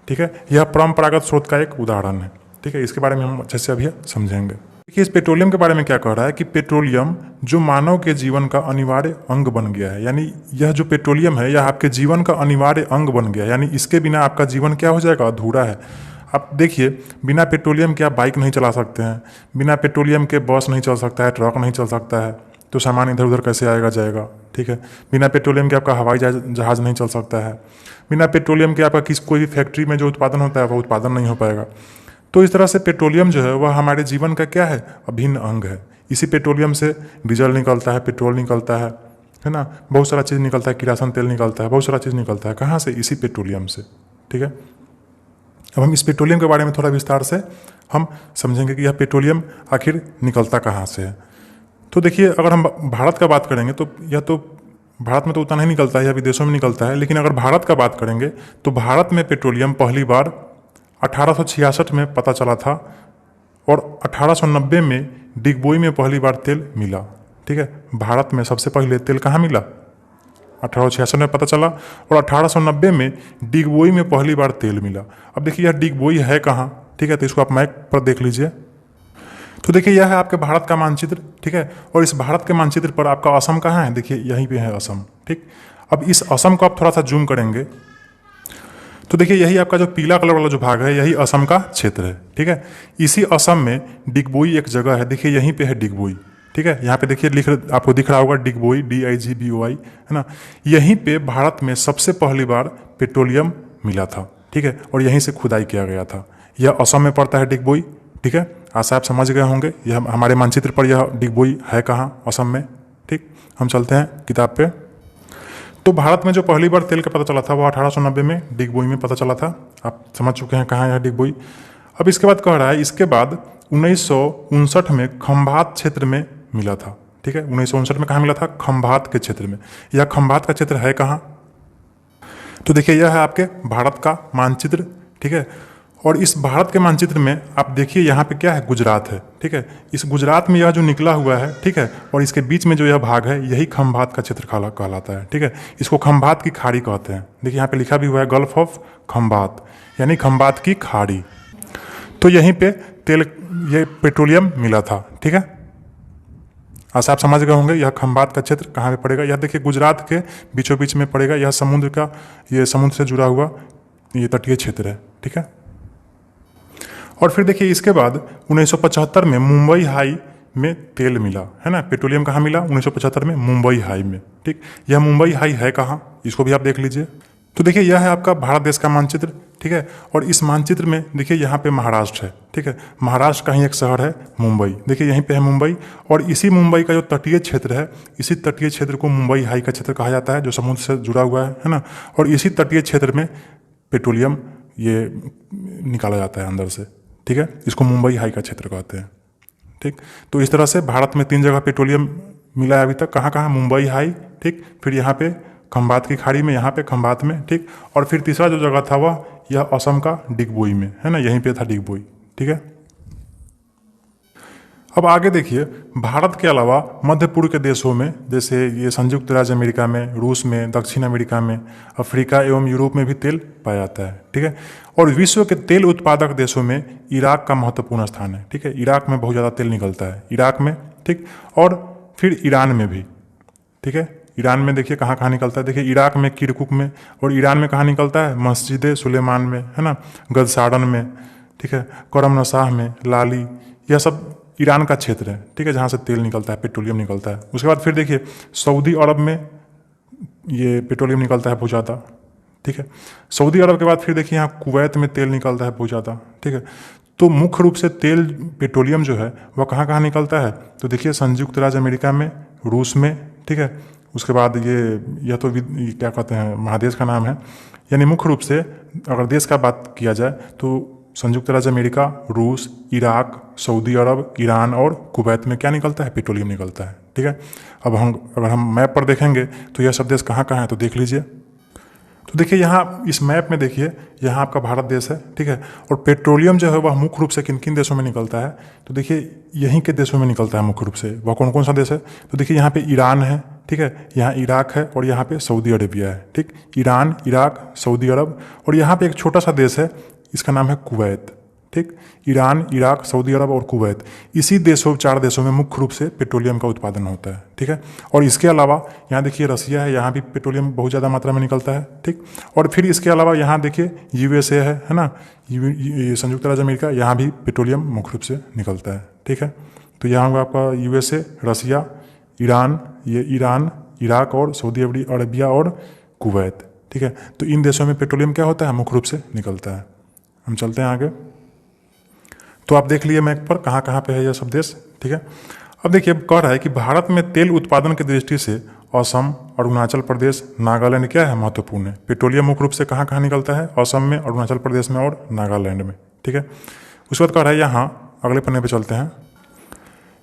ठीक है। यह परंपरागत स्रोत का एक उदाहरण है, ठीक है। इसके बारे में हम अच्छे से अभी समझेंगे। देखिए इस पेट्रोलियम के बारे में क्या कह रहा है कि पेट्रोलियम जो मानव के जीवन का अनिवार्य अंग बन गया है। यानी यह जो पेट्रोलियम है यह आपके जीवन का अनिवार्य अंग बन गया है। यानी इसके बिना आपका जीवन क्या हो जाएगा? अधूरा है। आप देखिए बिना पेट्रोलियम के आप बाइक नहीं चला सकते हैं, बिना पेट्रोलियम के बस नहीं चल सकता है, ट्रक नहीं चल सकता है, तो सामान इधर उधर कैसे आएगा जाएगा, ठीक है। बिना पेट्रोलियम के आपका हवाई जहाज़ नहीं चल सकता है, बिना पेट्रोलियम के आपका कोई भी फैक्ट्री में जो उत्पादन होता है वह उत्पादन नहीं हो पाएगा। तो इस तरह से पेट्रोलियम जो है वह हमारे जीवन का क्या है? अभिन्न अंग है। इसी पेट्रोलियम से डीजल निकलता है, पेट्रोल निकलता है ना, बहुत सारा चीज़ निकलता है, किरासन तेल निकलता है, बहुत सारा चीज़ निकलता है। कहाँ से? इसी पेट्रोलियम से, ठीक है। अब हम इस पेट्रोलियम के बारे में थोड़ा विस्तार से हम समझेंगे कि यह पेट्रोलियम आखिर निकलता कहाँ से है। तो देखिए अगर हम भारत का बात करेंगे तो यह तो भारत में तो उतना नहीं निकलता है, यह विदेशों में निकलता है। लेकिन अगर भारत का बात करेंगे तो भारत में पेट्रोलियम पहली बार 1866 में पता चला था और 1890 में डिगबोई में पहली बार तेल मिला, ठीक है। भारत में सबसे पहले तेल कहाँ मिला? 1866 में पता चला और 1890 में डिगबोई में पहली बार तेल मिला। अब देखिए यह डिगबोई है कहाँ? ठीक है। तो इसको आप मैप पर देख लीजिए। तो देखिए यह है आपके भारत का मानचित्र, ठीक है। और इस भारत के मानचित्र पर आपका असम कहाँ है, देखिए यहीं पे है असम, ठीक। अब इस असम को आप थोड़ा सा जूम करेंगे तो देखिए यही आपका जो पीला कलर वाला जो भाग है यही असम का क्षेत्र है, ठीक है। इसी असम में डिगबोई एक जगह है, देखिए यहीं पे है डिगबोई, ठीक है। यहाँ पे देखिए आपको दिख रहा होगा डिगबोई, DIGBOI, है ना। यहीं पे भारत में सबसे पहली बार पेट्रोलियम मिला था, ठीक है। और यहीं से खुदाई किया गया था। यह असम में पड़ता है डिगबोई, ठीक है। आशा आप समझ गए होंगे यह हमारे मानचित्र पर यह डिगबोई है कहाँ, असम में, ठीक। हम चलते हैं किताब पे। तो भारत में जो पहली बार तेल का पता चला था वो 1890 में डिगबोई में पता चला था। आप समझ चुके हैं कहाँ है डिगबोई। अब इसके बाद कह रहा है इसके बाद 1959 में खंभात क्षेत्र में मिला था, ठीक है। 1959 में कहाँ मिला था, खंभात के क्षेत्र में। यह खंभात का क्षेत्र है कहाँ, तो देखिए यह है आपके भारत का मानचित्र, ठीक है। और इस भारत के मानचित्र में आप देखिए यहाँ पे क्या है, गुजरात है, ठीक है। इस गुजरात में यह जो निकला हुआ है, ठीक है, और इसके बीच में जो यह भाग है यही खंभात का क्षेत्र कहलाता है, ठीक है। इसको खंभात की खाड़ी कहते हैं। देखिए यहाँ पे लिखा भी हुआ है गल्फ ऑफ खंभात, यानी खंभात की खाड़ी। तो यहीं पे ये पेट्रोलियम मिला था, ठीक है। ऐसा आप समझ गए होंगे यह खंभात का क्षेत्र कहाँ पे पड़ेगा। यह देखिए गुजरात के बीचों बीच में पड़ेगा। यह समुद्र से जुड़ा हुआ ये तटीय क्षेत्र है, ठीक है। और फिर देखिए इसके बाद 1975 में मुंबई हाई में तेल मिला, है ना। पेट्रोलियम कहाँ मिला, 1975 में मुंबई हाई में, ठीक। यह मुंबई हाई है कहाँ, इसको भी आप देख लीजिए। तो देखिए यह है आपका भारत देश का मानचित्र, ठीक है। और इस मानचित्र में देखिए यहाँ पे महाराष्ट्र है, ठीक है। महाराष्ट्र का ही एक शहर है मुंबई, देखिए यहीं पे है मुंबई। और इसी मुंबई का जो तटीय क्षेत्र है, इसी तटीय क्षेत्र को मुंबई हाई का क्षेत्र कहा जाता है, जो समुद्र से जुड़ा हुआ है ना। और इसी तटीय क्षेत्र में पेट्रोलियम ये निकाला जाता है अंदर से, ठीक है। इसको मुंबई हाई का क्षेत्र कहते हैं, ठीक। तो इस तरह से भारत में 3 जगह पेट्रोलियम मिला है अभी तक, कहाँ कहाँ, मुंबई हाई, ठीक। फिर यहाँ पे खंभात की खाड़ी में, यहाँ पे खंभात में, ठीक। और फिर तीसरा जो जगह था वह यह असम का डिगबोई में, है ना, यहीं पे था डिगबोई, ठीक है। अब आगे देखिए भारत के अलावा मध्य पूर्व के देशों में, जैसे ये संयुक्त राज्य अमेरिका में, रूस में, दक्षिण अमेरिका में, अफ्रीका एवं यूरोप में भी तेल पाया जाता है, ठीक है। और विश्व के तेल उत्पादक देशों में इराक का महत्वपूर्ण स्थान है, ठीक है। इराक में बहुत ज़्यादा तेल निकलता है, इराक में, ठीक। और फिर ईरान में भी, ठीक है। ईरान में देखिए कहाँ कहाँ निकलता है, देखिए इराक में किरकुक में, और ईरान में कहाँ निकलता है, मस्जिद सुलेमान में, है ना, गदसाडन में, ठीक है, करम नशाह में, लाली, यह सब ईरान का क्षेत्र है, ठीक है, जहाँ से तेल निकलता है, पेट्रोलियम निकलता है। उसके बाद फिर देखिए सऊदी अरब में ये पेट्रोलियम निकलता है बहुत ज़्यादा, ठीक है। सऊदी अरब के बाद फिर देखिए यहाँ कुवैत में तेल निकलता है बहुत ज़्यादा, ठीक है। तो मुख्य रूप से तेल पेट्रोलियम जो है वह कहाँ कहाँ निकलता है, तो देखिए संयुक्त राज्य अमेरिका में, रूस में, ठीक है। उसके बाद यह तो क्या कहते हैं महादेश का नाम है, यानी मुख्य रूप से अगर देश का बात किया जाए तो संयुक्त राज्य अमेरिका, रूस, इराक, सऊदी अरब, ईरान और कुवैत में क्या निकलता है, पेट्रोलियम निकलता है, ठीक है। अब अगर हम मैप पर देखेंगे तो यह सब देश कहाँ कहाँ है, तो देख लीजिए। तो देखिए यहाँ इस मैप में देखिए यहाँ आपका भारत देश है, ठीक है। और पेट्रोलियम जो है वह मुख्य रूप से किन किन देशों में निकलता है, तो देखिए यहीं के देशों में निकलता है मुख्य रूप से। वह कौन कौन सा देश है, तो देखिए यहाँ पे ईरान है, ठीक है, यहाँ इराक है, और यहाँ पे सऊदी अरेबिया है, ठीक। ईरान, इराक, सऊदी अरब, और यहाँ पे एक छोटा सा देश है, इसका नाम है कुवैत, ठीक। ईरान, इराक, सऊदी अरब और कुवैत, इसी 4 देशों में मुख्य रूप से पेट्रोलियम का उत्पादन होता है, ठीक है। और इसके अलावा यहाँ देखिए रसिया है, यहाँ भी पेट्रोलियम बहुत ज़्यादा मात्रा में निकलता है, ठीक। और फिर इसके अलावा यहाँ देखिए USA है ना, संयुक्त राज्य अमेरिका, यहाँ भी पेट्रोलियम मुख्य रूप से निकलता है, ठीक है। तो यहाँ होगा आपका USA, रसिया, ईरान, ईरान, इराक और सऊदी अरबिया और कुवैत, ठीक है। तो इन देशों में पेट्रोलियम क्या होता है, मुख्य रूप से निकलता है। हम चलते हैं आगे। तो आप देख लिए मैप पर कहाँ कहाँ पे है यह सब देश, ठीक है। अब देखिए कह रहा है कि भारत में तेल उत्पादन की दृष्टि से असम, अरुणाचल प्रदेश, नागालैंड क्या है, महत्वपूर्ण है। पेट्रोलियम मुख्य रूप से कहाँ कहाँ निकलता है, असम में, अरुणाचल प्रदेश में और नागालैंड में, ठीक है। उसके बाद कह रहा है यहाँ अगले पन्ने पर चलते हैं।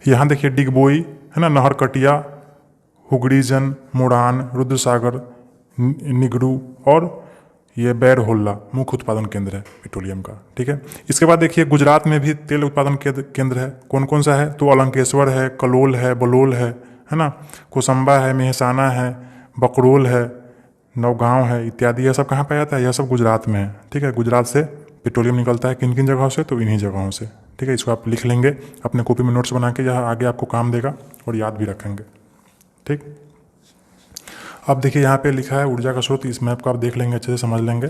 यहाँ देखिए डिगबोई है ना, नहरकटिया, हुगड़ीजन, मुड़ान, रुद्रसागर, निगरू और ये बैरहोल्ला मुख्य उत्पादन केंद्र है पेट्रोलियम का, ठीक है। इसके बाद देखिए गुजरात में भी तेल उत्पादन केंद्र है। कौन कौन सा है, तो अलंकेश्वर है, कलोल है, बलोल है ना, कोसंबा है, मेहसाना है, बकरोल है, नौगांव है इत्यादि। यह सब कहाँ पाया जाता है, यह सब गुजरात में है, ठीक है। गुजरात से पेट्रोलियम निकलता है किन किन जगहों से, तो इन्हीं जगहों से। ठीक है, इसको आप लिख लेंगे अपने कॉपी में नोट्स बना के, यह आगे आपको काम देगा और याद भी रखेंगे। ठीक, अब देखिए यहाँ पे लिखा है ऊर्जा का स्रोत, इस मैप को आप देख लेंगे, अच्छे से समझ लेंगे।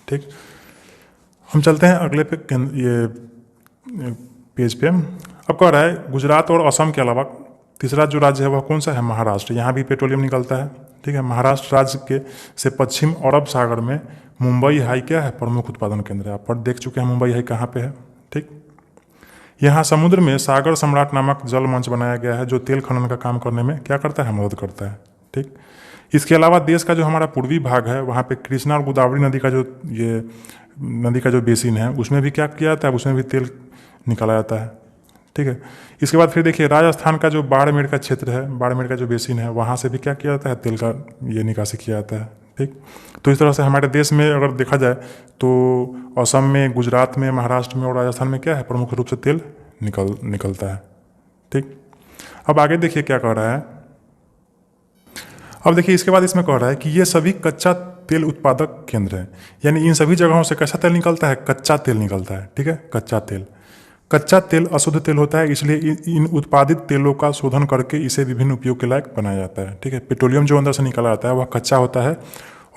ठीक, हम चलते हैं अगले पे, ये पेज पे। अब कह रहा है गुजरात और असम के अलावा तीसरा जो राज्य है वह कौन सा है, महाराष्ट्र। यहाँ भी पेट्रोलियम निकलता है। ठीक है, महाराष्ट्र राज्य के से पश्चिम अरब सागर में मुंबई हाई क्या है, प्रमुख उत्पादन केंद्र है। आप पर देख चुके हैं मुंबई हाई कहाँ पे है। ठीक, यहाँ समुद्र में सागर सम्राट नामक जल मंच बनाया गया है जो तेल खनन का काम करने में क्या करता है, मदद करता है। ठीक, इसके अलावा देश का जो हमारा पूर्वी भाग है वहाँ पे कृष्णा और गोदावरी नदी का जो ये नदी का जो बेसिन है उसमें भी क्या किया जाता है, उसमें भी तेल निकाला जाता है। ठीक है, इसके बाद फिर देखिए राजस्थान का जो बाड़मेर का क्षेत्र है, बाड़मेर का जो बेसिन है वहाँ से भी क्या किया जाता है, तेल का ये निकासी किया जाता है। ठीक, तो इस तरह से हमारे देश में अगर देखा जाए तो असम में, गुजरात में, महाराष्ट्र में और राजस्थान में क्या है, प्रमुख रूप से तेल निकलता है। ठीक, अब आगे देखिए क्या कह रहा है। अब देखिए इसके बाद इसमें कह रहा है कि ये सभी कच्चा तेल उत्पादक केंद्र हैं, यानी इन सभी जगहों से कैसा तेल निकलता है, कच्चा तेल निकलता है। ठीक है, कच्चा तेल अशुद्ध तेल होता है, इसलिए इन उत्पादित तेलों का शोधन करके इसे विभिन्न उपयोग के लायक बनाया जाता है। ठीक है, पेट्रोलियम जो अंदर से निकाला जाता है वह कच्चा होता है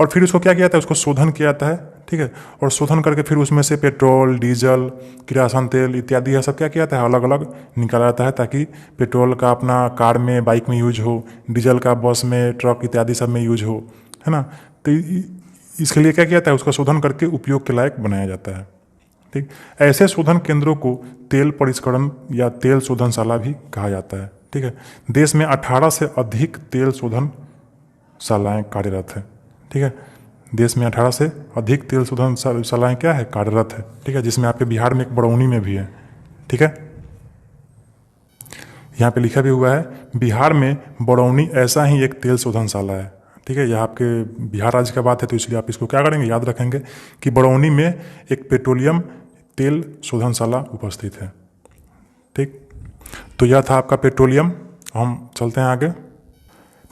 और फिर उसको क्या किया जाता है, उसको शोधन किया जाता है। ठीक है, और शोधन करके फिर उसमें से पेट्रोल, डीजल, किरासन तेल इत्यादि यह सब क्या किया जाता है, अलग अलग निकाला जाता है, ताकि पेट्रोल का अपना कार में, बाइक में यूज हो, डीजल का बस में, ट्रक इत्यादि सब में यूज हो, है ना। तो इसके लिए क्या किया जाता है, उसका शोधन करके उपयोग के लायक बनाया जाता है। ठीक, ऐसे शोधन केंद्रों को तेल परिष्करण या तेल शोधनशाला भी कहा जाता है। ठीक है, देश में 18 से अधिक तेल शोधनशालाएँ कार्यरत हैं। ठीक है, देश में 18 से अधिक तेल शोधनशालाएँ क्या है, कार्यरत है। ठीक है, जिसमें आपके बिहार में एक बरौनी में भी है। ठीक है, यहाँ पे लिखा भी हुआ है बिहार में बरौनी ऐसा ही एक तेल शोधनशाला है। ठीक है, यह आपके बिहार राज्य का बात है तो इसलिए आप इसको क्या करेंगे, याद रखेंगे कि बरौनी में एक पेट्रोलियम तेल शोधनशाला उपस्थित है। ठीक, तो यह था आपका पेट्रोलियम। हम चलते हैं आगे।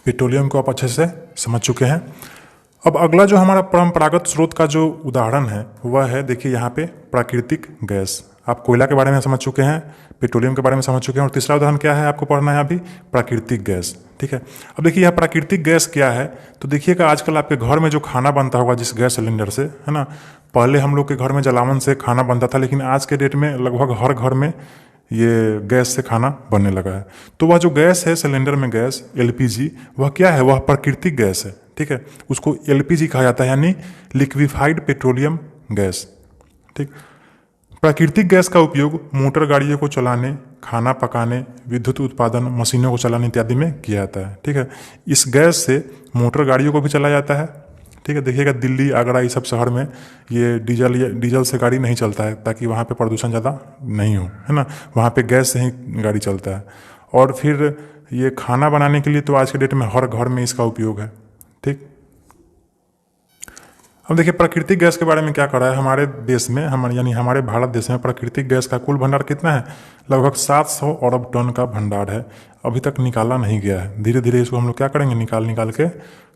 पेट्रोलियम को आप अच्छे से समझ चुके हैं। अब अगला जो हमारा परंपरागत स्रोत का जो उदाहरण है वह है, देखिए यहाँ पे प्राकृतिक गैस। आप कोयला के बारे में समझ चुके हैं, पेट्रोलियम के बारे में समझ चुके हैं, और तीसरा उदाहरण क्या है आपको पढ़ना है अभी, प्राकृतिक गैस। ठीक है, अब देखिए यह प्राकृतिक गैस क्या है, तो देखिएगा आजकल आपके घर में जो खाना बनता होगा जिस गैस सिलेंडर से, है ना, पहले हम लोग के घर में जलावन से खाना बनता था, लेकिन आज के डेट में लगभग हर घर में ये गैस से खाना बनने लगा है। तो वह जो गैस है सिलेंडर में गैस एलपीजी, वह क्या है, वह प्राकृतिक गैस है। ठीक है, उसको एलपीजी कहा जाता है, यानी लिक्विफाइड पेट्रोलियम गैस। ठीक, प्राकृतिक गैस का उपयोग मोटर गाड़ियों को चलाने, खाना पकाने, विद्युत उत्पादन, मशीनों को चलाने इत्यादि में किया जाता है। ठीक है, इस गैस से मोटर गाड़ियों को भी चलाया जाता है। ठीक है, देखिएगा दिल्ली, आगरा, ये सब शहर में ये डीजल से गाड़ी नहीं चलता है, ताकि वहाँ पे प्रदूषण ज़्यादा नहीं हो, है ना। वहाँ पे गैस से ही गाड़ी चलता है। और फिर ये खाना बनाने के लिए तो आज के डेट में हर घर में इसका उपयोग है। ठीक, अब देखिए प्राकृतिक गैस के बारे में क्या कर रहा है हमारे देश में, यानी हमारे भारत देश में प्राकृतिक गैस का कुल भंडार कितना है, लगभग 700 अरब टन का भंडार है। अभी तक निकाला नहीं गया है। धीरे धीरे इसको हम लोग क्या करेंगे, निकाल के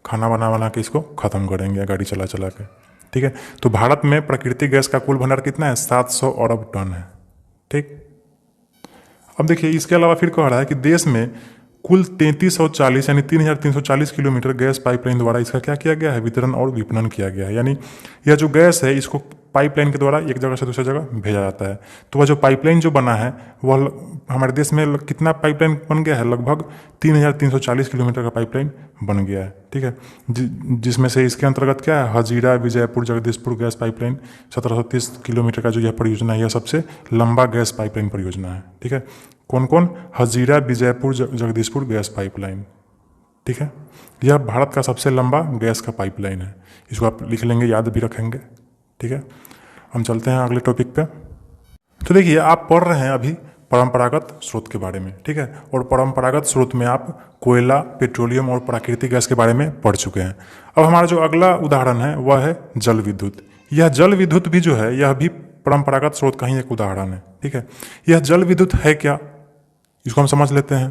खाना बना के इसको ख़त्म करेंगे, गाड़ी चला के। ठीक है, तो भारत में प्राकृतिक गैस का कुल भंडार कितना है, 700 अरब टन है। ठीक, अब देखिए इसके अलावा फिर कह रहा है कि देश में कुल 3340 यानी 3340 किलोमीटर गैस पाइपलाइन द्वारा इसका क्या किया गया है, वितरण और विपणन किया गया है। यानी यह जो गैस है इसको पाइपलाइन के द्वारा एक जगह से दूसरी जगह भेजा जाता है। तो वह जो पाइपलाइन जो बना है वह हमारे देश में कितना पाइपलाइन बन गया है, लगभग 3340 किलोमीटर का पाइपलाइन बन गया है। ठीक है, जिसमें से इसके अंतर्गत क्या है, Hazira Vijaypur Jagdishpur gas pipeline 1730 kilometre का जो यह परियोजना है यह सबसे लंबा गैस पाइपलाइन परियोजना है। ठीक है, कौन कौन, हजीरा विजयपुर जगदीशपुर गैस पाइपलाइन। ठीक है, यह भारत का सबसे लंबा गैस का पाइपलाइन है। इसको आप लिख लेंगे, याद भी रखेंगे। ठीक है, हम चलते हैं अगले टॉपिक पे। तो देखिए आप पढ़ रहे हैं अभी परंपरागत स्रोत के बारे में। ठीक है, और परंपरागत स्रोत में आप कोयला, पेट्रोलियम और प्राकृतिक गैस के बारे में पढ़ चुके हैं। अब हमारा जो अगला उदाहरण है वह है जल विद्युत। यह जल विद्युत भी जो है यह भी परंपरागत स्रोत का ही एक उदाहरण है। ठीक है, यह जल विद्युत है क्या, इसको हम समझ लेते हैं।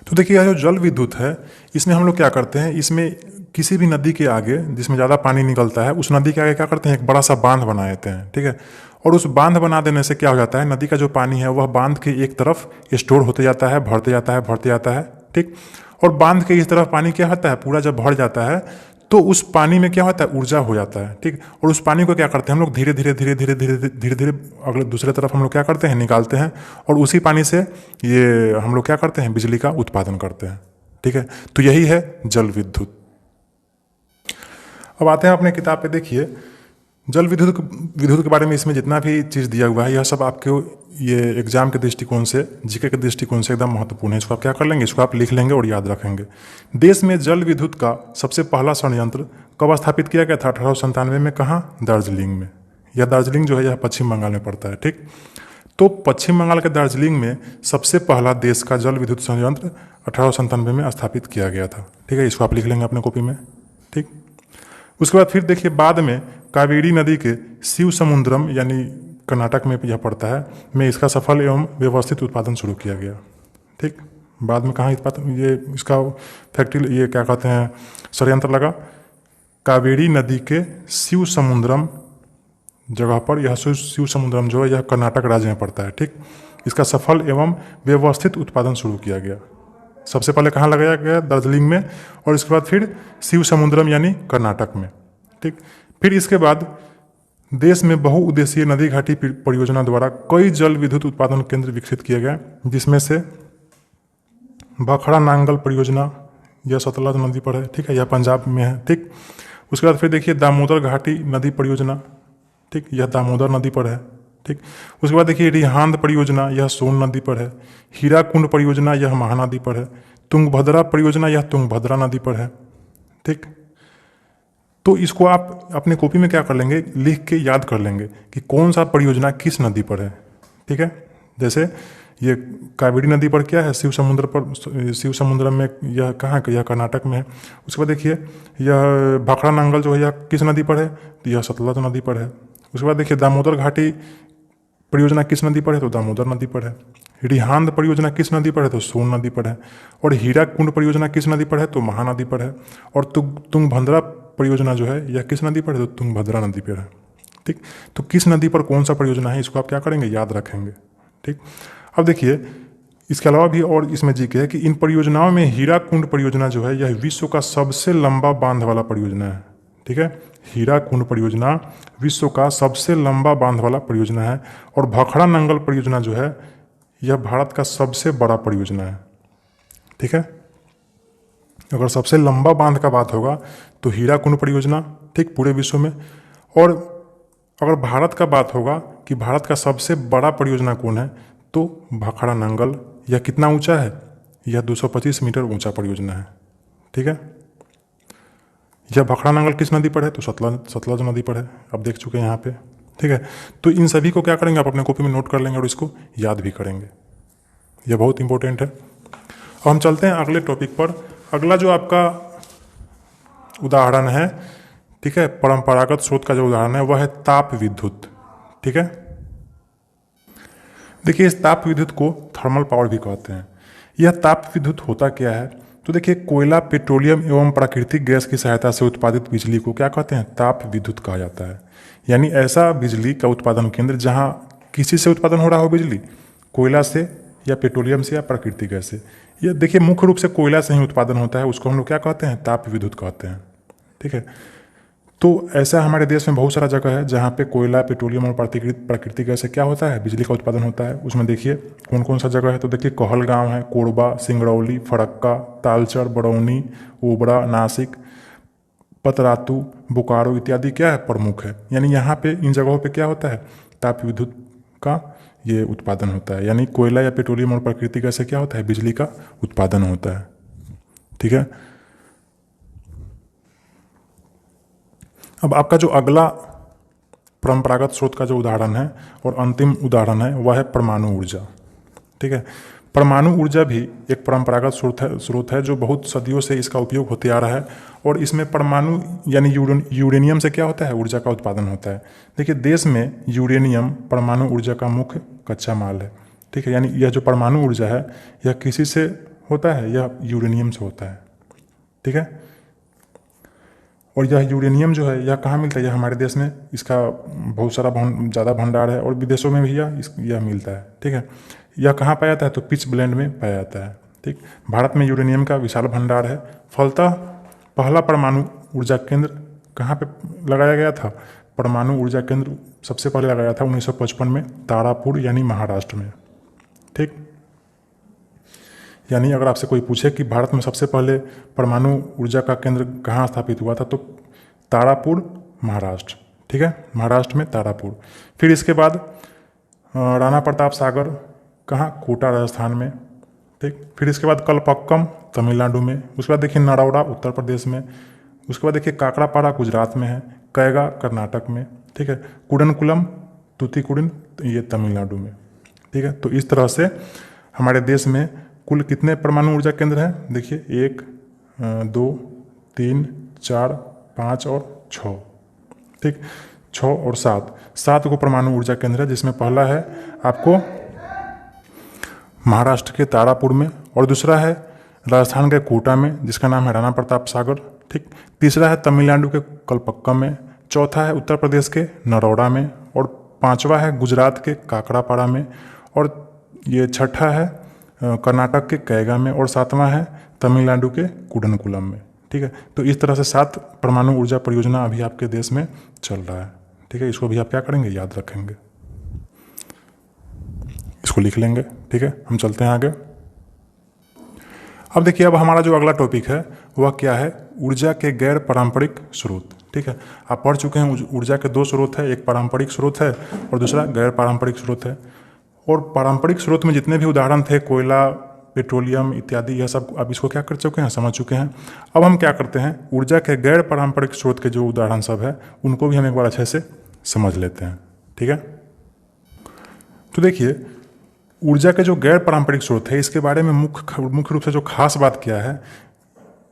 तो देखिए यह जो जल विद्युत है इसमें हम लोग क्या करते हैं, इसमें किसी भी नदी के आगे जिसमें ज़्यादा पानी निकलता है उस नदी के आगे क्या करते हैं, एक बड़ा सा बांध बना देते हैं, ठीक है। और उस बांध बना देने से क्या हो जाता है, नदी का जो पानी है वह बांध के एक तरफ स्टोर होते जाता है, भरते जाता है, भरते जाता है, ठीक। और बांध के इस तरफ पानी क्या होता है, पूरा जब भर जाता है तो उस पानी में क्या होता है, ऊर्जा हो जाता है, ठीक। और उस पानी को क्या करते हैं हम लोग, धीरे धीरे धीरे धीरे धीरे धीरे धीरे अगले दूसरे तरफ हम लोग क्या करते हैं, निकालते हैं। और उसी पानी से ये हम लोग क्या करते हैं, बिजली का उत्पादन करते हैं, ठीक है। तो यही है जल विद्युत। अब आते हैं अपने किताब पे, देखिए जल विद्युत विद्युत के बारे में इसमें जितना भी चीज़ दिया हुआ है यह सब आपके ये एग्जाम के दृष्टिकोण से, जीके के दृष्टिकोण से एकदम महत्वपूर्ण है। इसको आप क्या कर लेंगे, इसको आप लिख लेंगे और याद रखेंगे। देश में जल विद्युत का सबसे पहला संयंत्र कब स्थापित किया गया था, 1897 में। कहाँ, दार्जिलिंग में। यह दार्जिलिंग जो है यह पश्चिम बंगाल में पड़ता है, ठीक। तो पश्चिम बंगाल के दार्जिलिंग में सबसे पहला देश का जल विद्युत संयंत्र 1897 में स्थापित किया गया था, ठीक है। इसको आप लिख लेंगे अपने कॉपी में, ठीक। उसके बाद फिर देखिए बाद में कावेरी नदी के शिव समुद्रम यानी कर्नाटक में यह पड़ता है, में इसका सफल एवं व्यवस्थित उत्पादन शुरू किया गया, ठीक। बाद में कहाँ ये इसका फैक्ट्री, ये क्या कहते हैं, षड्यंत्र लगा, कावेरी नदी के शिव समुद्रम जगह पर। यह शिव समुद्रम जो है यह कर्नाटक राज्य में पड़ता है, ठीक। इसका सफल एवं व्यवस्थित उत्पादन शुरू किया गया। सबसे पहले कहाँ लगाया गया, दार्जिलिंग में, और इसके बाद फिर शिव समुद्रम यानी कर्नाटक में, ठीक। फिर इसके बाद देश में बहुउद्देशीय नदी घाटी परियोजना द्वारा कई जल विद्युत उत्पादन केंद्र विकसित किए गए, जिसमें से भाखड़ा नांगल परियोजना, यह सतलज नदी पर है, ठीक है, यह पंजाब में है, ठीक। उसके बाद फिर देखिए दामोदर घाटी नदी परियोजना, ठीक, यह दामोदर नदी पर है, ठीक। उसके बाद देखिए रिहांद परियोजना, यह सोन नदी पर है। हीराकुंड परियोजना, यह महानदी पर है। तुंगभद्रा परियोजना, यह तुंगभद्रा नदी पर है, ठीक। तो इसको आप अपने कॉपी में क्या कर लेंगे, लिख के याद कर लेंगे कि कौन सा परियोजना किस नदी पर है, ठीक है। जैसे ये कावेरी नदी पर क्या है, शिव समुद्र पर, शिव समुद्र में, यह कहाँ, यह कर्नाटक में है। उसके बाद देखिए यह भाखड़ा नांगल जो है यह किस नदी पर है, तो यह सतलज नदी पर है। उसके बाद देखिए दामोदर घाटी परियोजना किस नदी पर है, तो दामोदर नदी पर है। रिहांद परियोजना किस नदी पर है, तो सोन नदी पर है। और हीराकुंड परियोजना किस नदी पर है, तो महानदी पर है। और तुंगभद्रा परियोजना जो है यह किस नदी पर है, तो तुंगभद्रा नदी पर है, ठीक। तो किस नदी पर कौन सा परियोजना है, इसको आप क्या करेंगे, याद रखेंगे, ठीक। अब देखिए इसके अलावा भी और इसमें जीके है कि इन परियोजनाओं में हीराकुंड परियोजना जो है यह विश्व का सबसे लंबा बांध वाला परियोजना है, ठीक है। हीराकुंड परियोजना विश्व का सबसे लंबा बांध वाला परियोजना है। और भाखड़ा नंगल परियोजना जो है यह भारत का सबसे बड़ा परियोजना है, ठीक है। अगर सबसे लंबा बांध का बात होगा तो हीराकुंड परियोजना, ठीक, पूरे विश्व में। और अगर भारत का बात होगा कि भारत का सबसे बड़ा परियोजना कौन है, तो भाखड़ा नंगल। यह कितना ऊंचा है, यह 225 मीटर ऊंचा परियोजना है, ठीक है। यह भाखड़ा नंगल किस नदी पर है, तो सतलज नदी पर है, आप देख चुके हैं यहाँ पे, ठीक है। तो इन सभी को क्या करेंगे, आप अपने कॉपी में नोट कर लेंगे और इसको याद भी करेंगे, यह बहुत इंपॉर्टेंट है। अब हम चलते हैं अगले टॉपिक पर। अगला जो आपका उदाहरण है, ठीक है, परंपरागत स्रोत का जो उदाहरण है वह है ताप विद्युत, ठीक है। देखिए इस ताप विद्युत को थर्मल पावर भी कहते हैं। यह ताप विद्युत होता क्या है, तो देखिए कोयला, पेट्रोलियम एवं प्राकृतिक गैस की सहायता से उत्पादित बिजली को क्या कहते हैं, ताप विद्युत कहा जाता है। यानी ऐसा बिजली का उत्पादन केंद्र जहाँ किसी से उत्पादन हो रहा हो बिजली, कोयला से या पेट्रोलियम से या प्राकृतिक गैस से। यह देखिए मुख्य रूप से कोयला से ही उत्पादन होता है, उसको हम लोग क्या कहते हैं, ताप विद्युत कहते हैं, ठीक है। तो ऐसा हमारे देश में बहुत सारा जगह है जहाँ पे कोयला, पेट्रोलियम और प्राकृतिक गैस से क्या होता है, बिजली का उत्पादन होता है। उसमें देखिए कौन कौन सा जगह है, तो देखिए कहलगांव है, कोरबा, सिंगरौली, फरक्का, तालचर, बरौनी, ओबरा, नासिक, पतरातू, बोकारो इत्यादि क्या है, प्रमुख है। यानी यहाँ पे इन जगहों पे क्या होता है, ताप विद्युत का ये उत्पादन होता है। यानी कोयला या पेट्रोलियम और प्राकृतिक गैस से क्या होता है, बिजली का उत्पादन होता है, ठीक है। अब आपका जो अगला परंपरागत स्रोत का जो उदाहरण है और अंतिम उदाहरण है वह है परमाणु ऊर्जा, ठीक है। परमाणु ऊर्जा भी एक परंपरागत स्रोत है जो बहुत सदियों से इसका उपयोग होते आ रहा है। और इसमें परमाणु यानी यूरेनियम से क्या होता है, ऊर्जा का उत्पादन होता है। देखिए देश में यूरेनियम परमाणु ऊर्जा का मुख्य कच्चा माल है, ठीक है। यानी यह जो परमाणु ऊर्जा है यह किसी से होता है, यह यूरेनियम से होता है, ठीक है। और यह यूरेनियम जो है यह कहाँ मिलता है, यह हमारे देश में इसका बहुत सारा ज़्यादा भंडार है, और विदेशों में भी यह मिलता है। ठीक है, यह कहाँ पाया जाता है, तो पिच ब्लेंड में पाया जाता है। ठीक, भारत में यूरेनियम का विशाल भंडार है। फलतः पहला परमाणु ऊर्जा केंद्र कहाँ पे लगाया गया था, परमाणु ऊर्जा केंद्र सबसे पहले लगाया था 1955 में तारापुर यानी महाराष्ट्र में। ठीक, यानी अगर आपसे कोई पूछे कि भारत में सबसे पहले परमाणु ऊर्जा का केंद्र कहाँ स्थापित हुआ था, तो तारापुर महाराष्ट्र। ठीक है, महाराष्ट्र में तारापुर। फिर इसके बाद राणा प्रताप सागर कहाँ, कोटा राजस्थान में। ठीक, फिर इसके बाद कलपक्कम तमिलनाडु में। उसके बाद देखिए नरौड़ा उत्तर प्रदेश में। उसके बाद देखिए काकड़ापाड़ा गुजरात में है, कैगा कर्नाटक में। ठीक है, कुडनकुलम तूतीकुड़िन ये तमिलनाडु में। ठीक है, तो इस तरह से हमारे देश में कुल कितने परमाणु ऊर्जा केंद्र हैं, देखिए 1 2 3 4 5 और 6। ठीक, 6 और 7 को परमाणु ऊर्जा केंद्र है, जिसमें पहला है आपको महाराष्ट्र के तारापुर में, और दूसरा है राजस्थान के कोटा में जिसका नाम है राणा प्रताप सागर। ठीक, तीसरा है तमिलनाडु के कलपक्कम में, चौथा है उत्तर प्रदेश के नरौड़ा में, और पांचवा है गुजरात के काकड़ापाड़ा में, और ये छठा है कर्नाटक के कैगा में, और सातवां है तमिलनाडु के कुडनकुलम में। ठीक है, तो इस तरह से 7 परमाणु ऊर्जा परियोजना अभी आपके देश में चल रहा है। ठीक है, इसको भी आप क्या करेंगे, याद रखेंगे, इसको लिख लेंगे। ठीक है, हम चलते हैं आगे। अब देखिए, अब हमारा जो अगला टॉपिक है वह क्या है, ऊर्जा के गैर पारंपरिक स्रोत। ठीक है, आप पढ़ चुके हैं ऊर्जा के 2 स्रोत है, एक पारंपरिक स्रोत है और दूसरा गैर पारंपरिक स्रोत है। और पारंपरिक स्रोत में जितने भी उदाहरण थे, कोयला, पेट्रोलियम इत्यादि, यह सब आप इसको क्या कर चुके हैं, समझ चुके हैं। अब हम क्या करते हैं, ऊर्जा के गैर पारंपरिक स्रोत के जो उदाहरण सब है उनको भी हम एक बार अच्छे से समझ लेते हैं। ठीक है, तो देखिए ऊर्जा के जो गैर पारंपरिक स्रोत है इसके बारे में मुख्य रूप से जो खास बात क्या है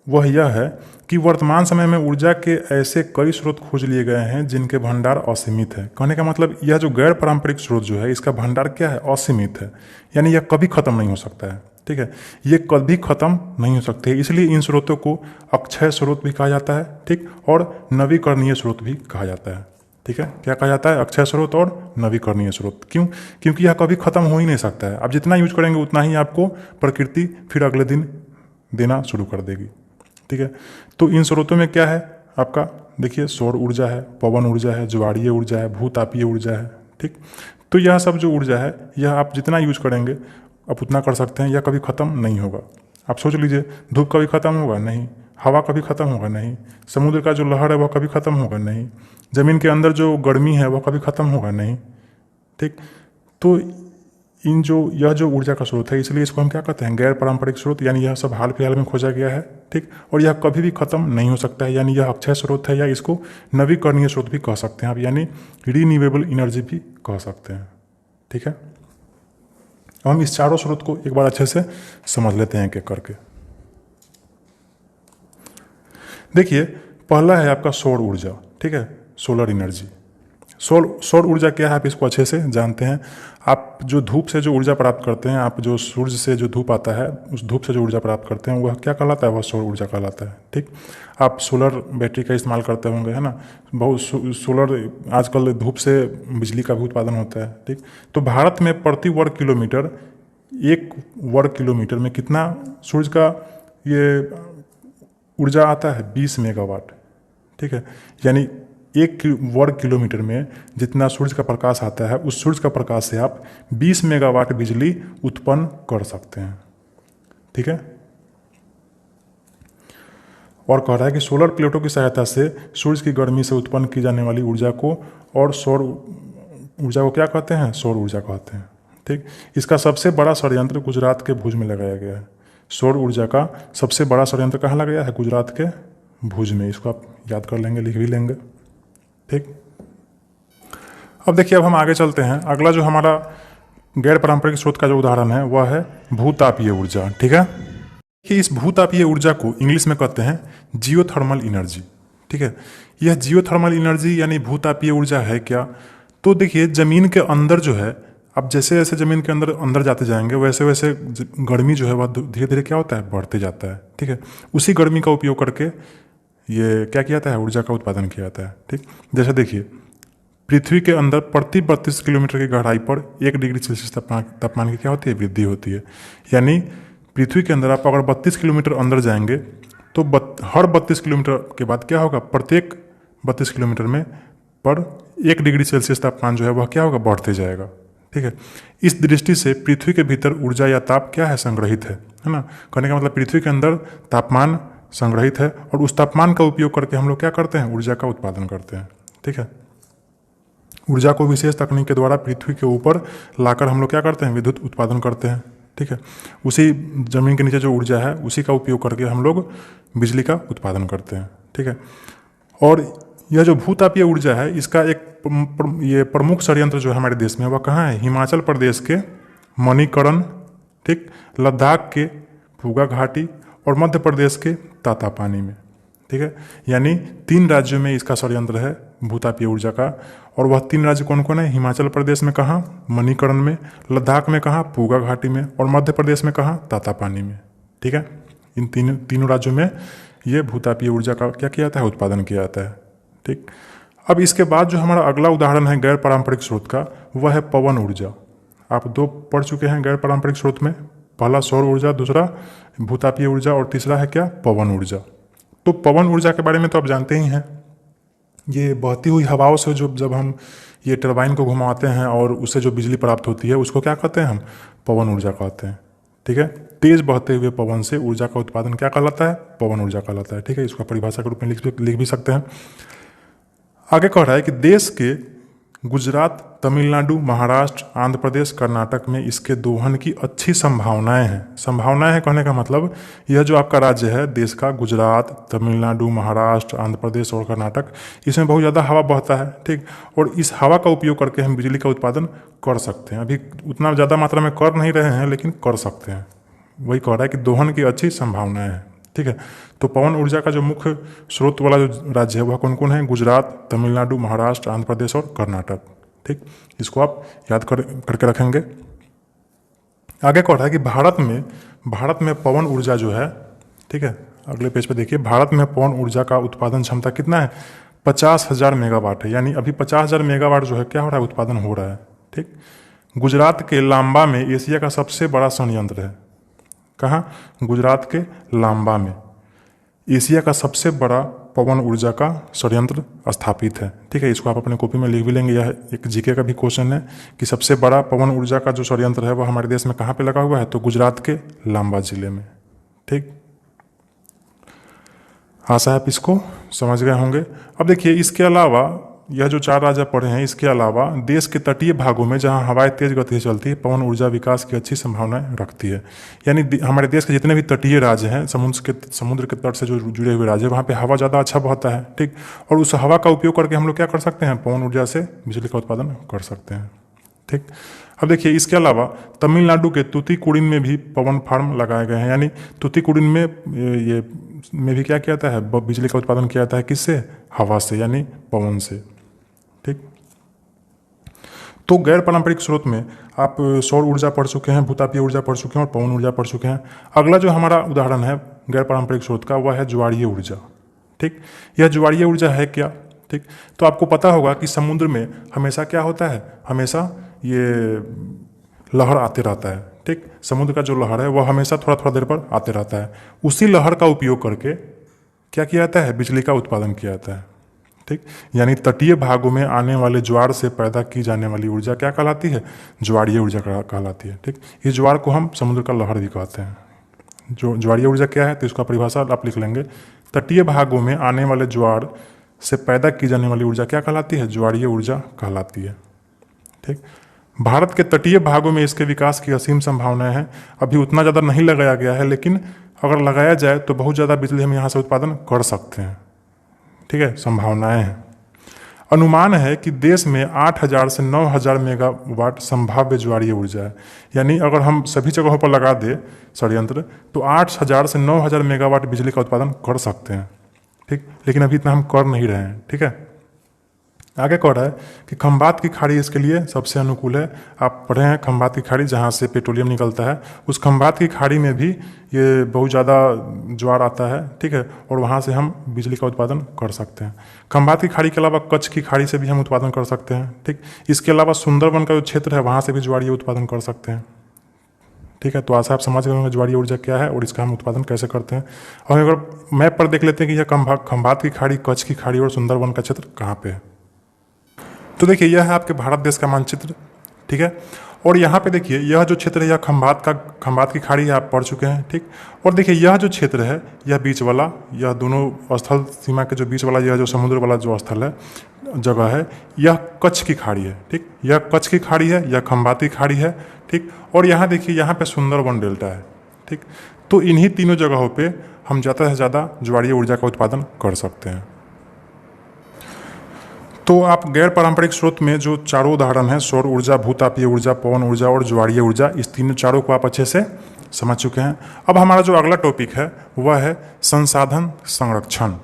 वह यह है कि वर्तमान समय में ऊर्जा के ऐसे कई स्रोत खोज लिए गए हैं जिनके भंडार असीमित है। कहने का मतलब यह जो गैर पारंपरिक स्रोत जो है इसका भंडार क्या है, असीमित है, यानी यह कभी खत्म नहीं हो सकता है। ठीक है, ये कभी खत्म नहीं हो सकते, इसलिए इन स्रोतों को अक्षय स्रोत भी कहा जाता है। ठीक, और नवीकरणीय स्रोत भी कहा जाता है। ठीक है, क्या कहा जाता है, अक्षय स्रोत और नवीकरणीय स्रोत। क्यों, क्योंकि यह कभी खत्म हो ही नहीं सकता है। आप जितना यूज करेंगे उतना ही आपको प्रकृति फिर अगले दिन देना शुरू कर देगी। ठीक है, तो इन स्रोतों में क्या है आपका, देखिए सौर ऊर्जा है, पवन ऊर्जा है, ज्वारीय ऊर्जा है, भूतापीय ऊर्जा है। ठीक, तो यह सब जो ऊर्जा है यह आप जितना यूज करेंगे आप उतना कर सकते हैं, यह कभी खत्म नहीं होगा। आप सोच लीजिए, धूप कभी खत्म होगा नहीं, हवा कभी खत्म होगा नहीं, समुद्र का जो लहर है वह कभी खत्म होगा नहीं, जमीन के अंदर जो गर्मी है वह कभी खत्म होगा नहीं। ठीक, तो यह जो ऊर्जा का स्रोत है इसलिए इसको हम क्या कहते हैं, गैर पारंपरिक स्रोत, यानी यह सब हाल फिलहाल में खोजा गया है। ठीक, और यह कभी भी खत्म नहीं हो सकता है, यानी यह अक्षय स्रोत है, या इसको नवीकरणीय स्रोत भी कह सकते हैं आप, यानी रिन्यूएबल एनर्जी भी कह सकते हैं। ठीक है, हम इस चारों स्रोत को एक बार अच्छे से समझ लेते हैं एक एक करके। देखिए पहला है आपका सौर ऊर्जा। ठीक है, सोलर एनर्जी। सौर ऊर्जा क्या है आप इसको अच्छे से जानते हैं। आप जो धूप से जो ऊर्जा प्राप्त करते हैं, आप जो सूर्य से जो धूप आता है उस धूप से जो ऊर्जा प्राप्त करते हैं वह क्या कहलाता है, वह सौर ऊर्जा कहलाता है। ठीक, आप सोलर बैटरी का इस्तेमाल करते होंगे, है ना, बहुत सोलर आजकल धूप से बिजली का भी उत्पादन होता है। ठीक, तो भारत में प्रति वर्ग किलोमीटर 1 वर्ग किलोमीटर में कितना सूर्य का ये ऊर्जा आता है, 20 मेगावाट। ठीक है, यानी 1 वर्ग किलोमीटर में जितना सूर्य का प्रकाश आता है उस सूर्य का प्रकाश से आप 20 मेगावाट बिजली उत्पन्न कर सकते हैं। ठीक है, और कह रहा है कि सोलर प्लेटों की सहायता से सूर्य की गर्मी से उत्पन्न की जाने वाली ऊर्जा को और सौर ऊर्जा को क्या कहते हैं, सौर ऊर्जा कहते हैं। ठीक, इसका सबसे बड़ा षड्यंत्र गुजरात के भुज में लगाया गया है। सौर ऊर्जा का सबसे बड़ा षड्यंत्र कहाँ लगाया है, गुजरात के भुज में। इसको आप याद कर लेंगे, लिख भी लेंगे। ठीक, अब देखिए, अब हम आगे चलते हैं। अगला जो हमारा गैर पारंपरिक स्रोत का जो उदाहरण है वह है भूतापीय ऊर्जा। ठीक है, कि इस भूतापीय ऊर्जा को इंग्लिश में कहते हैं जियोथर्मल एनर्जी। ठीक है, यह जियोथर्मल एनर्जी यानी भूतापीय ऊर्जा है क्या, तो देखिए जमीन के अंदर जो है, अब जैसे जैसे जमीन के अंदर जाते जाएंगे वैसे वैसे गर्मी जो है वह धीरे धीरे क्या होता है, बढ़ते जाता है। ठीक है, उसी गर्मी का उपयोग करके ये क्या किया जाता है, ऊर्जा का उत्पादन किया जाता है। ठीक, जैसे देखिए पृथ्वी के अंदर प्रति 32 किलोमीटर की गहराई पर 1 डिग्री सेल्सियस तापमान की क्या होती है, वृद्धि होती है। यानी पृथ्वी के अंदर आप अगर 32 किलोमीटर अंदर जाएंगे तो हर 32 किलोमीटर के बाद क्या होगा, प्रत्येक 32 किलोमीटर में पर 1 डिग्री सेल्सियस तापमान जो है वह क्या होगा, बढ़ते जाएगा। ठीक है, इस दृष्टि से पृथ्वी के भीतर ऊर्जा या ताप क्या है, संग्रहित है ना। कहने का मतलब पृथ्वी के अंदर तापमान संग्रहित है और उस तापमान का उपयोग करके हम लोग क्या करते हैं, ऊर्जा का उत्पादन करते हैं। ठीक है, ऊर्जा को विशेष तकनीक के द्वारा पृथ्वी के ऊपर लाकर हम लोग क्या करते हैं, विद्युत उत्पादन करते हैं। ठीक है, उसी जमीन के नीचे जो ऊर्जा है उसी का उपयोग करके हम लोग बिजली का उत्पादन करते हैं। ठीक है, और यह जो भूतापीय ऊर्जा है इसका एक ये प्रमुख संयंत्र जो है हमारे देश में वह कहाँ है, हिमाचल प्रदेश के मणिकरण, ठीक, लद्दाख के फूगा घाटी और मध्य प्रदेश के तातापानी में। ठीक है, यानी 3 राज्यों में इसका षड्यंत्र है भूतापीय ऊर्जा का। और वह 3 राज्य कौन कौन है, हिमाचल प्रदेश में कहाँ, मणिकरण में, लद्दाख में कहाँ, पूगा घाटी में, और मध्य प्रदेश में कहाँ, तातापानी में। ठीक है, इन तीनों राज्यों में ये भूतापीय ऊर्जा का क्या किया जाता है, उत्पादन किया जाता है। ठीक, अब इसके बाद जो हमारा अगला उदाहरण है गैर पारंपरिक स्रोत का, वह है पवन ऊर्जा। आप 2 पढ़ चुके हैं गैर पारंपरिक स्रोत में, पहला सौर ऊर्जा, दूसरा भूतापीय ऊर्जा और तीसरा है क्या, पवन ऊर्जा। तो पवन ऊर्जा के बारे में तो आप जानते ही हैं, ये बहती हुई हवाओं से जो जब हम ये टरबाइन को घुमाते हैं और उससे जो बिजली प्राप्त होती है उसको क्या कहते हैं, हम पवन ऊर्जा कहते हैं। ठीक है, तेज बहते हुए पवन से ऊर्जा का उत्पादन क्या कहलाता है, पवन ऊर्जा कहलाता है। ठीक है, इसको परिभाषा के रूप में लिख भी सकते हैं। आगे कह रहा है कि देश के गुजरात, तमिलनाडु, महाराष्ट्र, आंध्र प्रदेश, कर्नाटक में इसके दोहन की अच्छी संभावनाएं हैं। संभावनाएं हैं कहने का मतलब यह जो आपका राज्य है देश का, गुजरात, तमिलनाडु, महाराष्ट्र, आंध्र प्रदेश और कर्नाटक, इसमें बहुत ज़्यादा हवा बहता है। ठीक, और इस हवा का उपयोग करके हम बिजली का उत्पादन कर सकते हैं। अभी उतना ज़्यादा मात्रा में कर नहीं रहे हैं लेकिन कर सकते हैं। वही कह रहा है कि दोहन की अच्छी संभावनाएं हैं। ठीक है, तो पवन ऊर्जा का जो मुख्य स्रोत वाला जो राज्य है वह कौन कौन है, गुजरात, तमिलनाडु, महाराष्ट्र, आंध्र प्रदेश और कर्नाटक। ठीक, इसको आप याद करके रखेंगे। आगे कह रहा है कि भारत में पवन ऊर्जा जो है, ठीक है, अगले पेज पे देखिए, भारत में पवन ऊर्जा का उत्पादन क्षमता कितना है, 50,000 मेगावाट है। यानी अभी 50,000 मेगावाट जो है क्या हो रहा है, उत्पादन हो रहा है। ठीक, गुजरात के लांबा में एशिया का सबसे बड़ा संयंत्र है। कहाँ, गुजरात के लांबा में एशिया का सबसे बड़ा पवन ऊर्जा का संयंत्र स्थापित है। ठीक है, इसको आप अपने कॉपी में लिख भी लेंगे। यह एक जीके का भी क्वेश्चन है कि सबसे बड़ा पवन ऊर्जा का जो संयंत्र है वह हमारे देश में कहाँ पे लगा हुआ है, तो गुजरात के लांबा जिले में। ठीक, आशा है आप इसको समझ गए होंगे। अब देखिए इसके अलावा यह जो 4 राज्य पढ़े हैं, इसके अलावा देश के तटीय भागों में जहां हवाएं तेज गति से चलती है, पवन ऊर्जा विकास की अच्छी संभावनाएं रखती है। यानी हमारे देश के जितने भी तटीय राज्य हैं, समुद्र के तट से जो जुड़े हुए राज्य, वहाँ पे हवा ज़्यादा अच्छा बहता है। ठीक, और उस हवा का उपयोग करके हम लोग क्या कर सकते हैं, पवन ऊर्जा से बिजली का उत्पादन कर सकते हैं। ठीक, अब देखिए इसके अलावा तमिलनाडु के तूतीकुड़िन में भी पवन फार्म लगाए गए हैं। यानी तूतीकुड़िन में ये में भी क्या किया जाता है, बिजली का उत्पादन किया जाता है, किससे, हवा से, यानी पवन से। ठीक, तो गैर पारंपरिक स्रोत में आप सौर ऊर्जा पढ़ चुके हैं, भूतापीय ऊर्जा पढ़ चुके हैं और पवन ऊर्जा पढ़ चुके हैं। अगला जो हमारा उदाहरण है गैर पारंपरिक स्रोत का वह है ज्वारीय ऊर्जा। ठीक, यह ज्वारीय ऊर्जा है क्या, ठीक, तो आपको पता होगा कि समुद्र में हमेशा क्या होता है, हमेशा ये लहर आते रहता है। ठीक, समुद्र का जो लहर है वह हमेशा थोड़ा थोड़ा देर पर आते रहता है। उसी लहर का उपयोग करके क्या किया जाता है, बिजली का उत्पादन किया जाता है। ठीक, यानी तटीय भागों में आने वाले ज्वार से पैदा की जाने वाली ऊर्जा क्या कहलाती है, ज्वारीय ऊर्जा कहलाती है। ठीक, ये ज्वार को हम समुद्र का लहर भी कहते हैं। जो ज्वारीय ऊर्जा क्या है तो इसका परिभाषा आप लिख लेंगे, तटीय भागों में आने वाले ज्वार से पैदा की जाने वाली ऊर्जा क्या कहलाती है, ज्वारीय ऊर्जा कहलाती है। ठीक, भारत के तटीय भागों में इसके विकास की असीम संभावनाएं हैं। अभी उतना ज़्यादा नहीं लगाया गया है, लेकिन अगर लगाया जाए तो बहुत ज़्यादा बिजली हम यहाँ से उत्पादन कर सकते हैं। ठीक है, संभावनाएं हैं। अनुमान है कि देश में 8,000 से 9,000 मेगावाट संभाव्य ज्वारीय ऊर्जा है। यानी अगर हम सभी जगहों पर लगा दें संयंत्र तो 8,000 से 9,000 मेगावाट बिजली का उत्पादन कर सकते हैं। ठीक, लेकिन अभी इतना हम कर नहीं रहे हैं। ठीक है, आगे कह रहा है कि खंबात की खाड़ी इसके लिए सबसे अनुकूल है। आप पढ़े हैं खंबात की खाड़ी, जहाँ से पेट्रोलियम निकलता है, उस खंबात की खाड़ी में भी ये बहुत ज़्यादा ज्वार आता है, ठीक है, और वहाँ से हम बिजली का उत्पादन कर सकते हैं। खंबात की खाड़ी के अलावा कच्छ की खाड़ी से भी हम उत्पादन कर सकते हैं, ठीक। इसके अलावा सुंदरवन का जो क्षेत्र है वहाँ से भी ज्वारीय उत्पादन कर सकते हैं, ठीक है। तो आज आप समझ गए होंगे ज्वारीय ऊर्जा क्या है और इसका हम उत्पादन कैसे करते हैं। और अगर मैप पर देख लेते हैं कि यह खंबात की खाड़ी, कच्छ की खाड़ी और सुंदरवन का क्षेत्र कहाँ पे है। तो देखिए यह है आपके भारत देश का मानचित्र, ठीक है। और यहाँ पे देखिए यह जो क्षेत्र है यह खंबात की खाड़ी आप पढ़ चुके हैं, ठीक। और देखिए यह जो क्षेत्र है यह बीच वाला, यह दोनों स्थल सीमा के जो बीच वाला यह जो समुद्र वाला जो स्थल है, जगह है, यह कच्छ की खाड़ी है, ठीक। यह कच्छ की खाड़ी है, यह खंबात की खाड़ी है, ठीक। और यहाँ देखिए यहाँ पे सुंदरवन डेल्टा है, ठीक। तो इन्हीं तीनों जगहों पे हम ज़्यादा से ज़्यादा ज्वारीय ऊर्जा का उत्पादन कर सकते हैं। तो आप गैर पारंपरिक स्रोत में जो चारों उदाहरण हैं, सौर ऊर्जा, भूतापीय ऊर्जा, पवन ऊर्जा और ज्वारीय ऊर्जा, इस तीनों चारों को आप अच्छे से समझ चुके हैं। अब हमारा जो अगला टॉपिक है वह है संसाधन संरक्षण,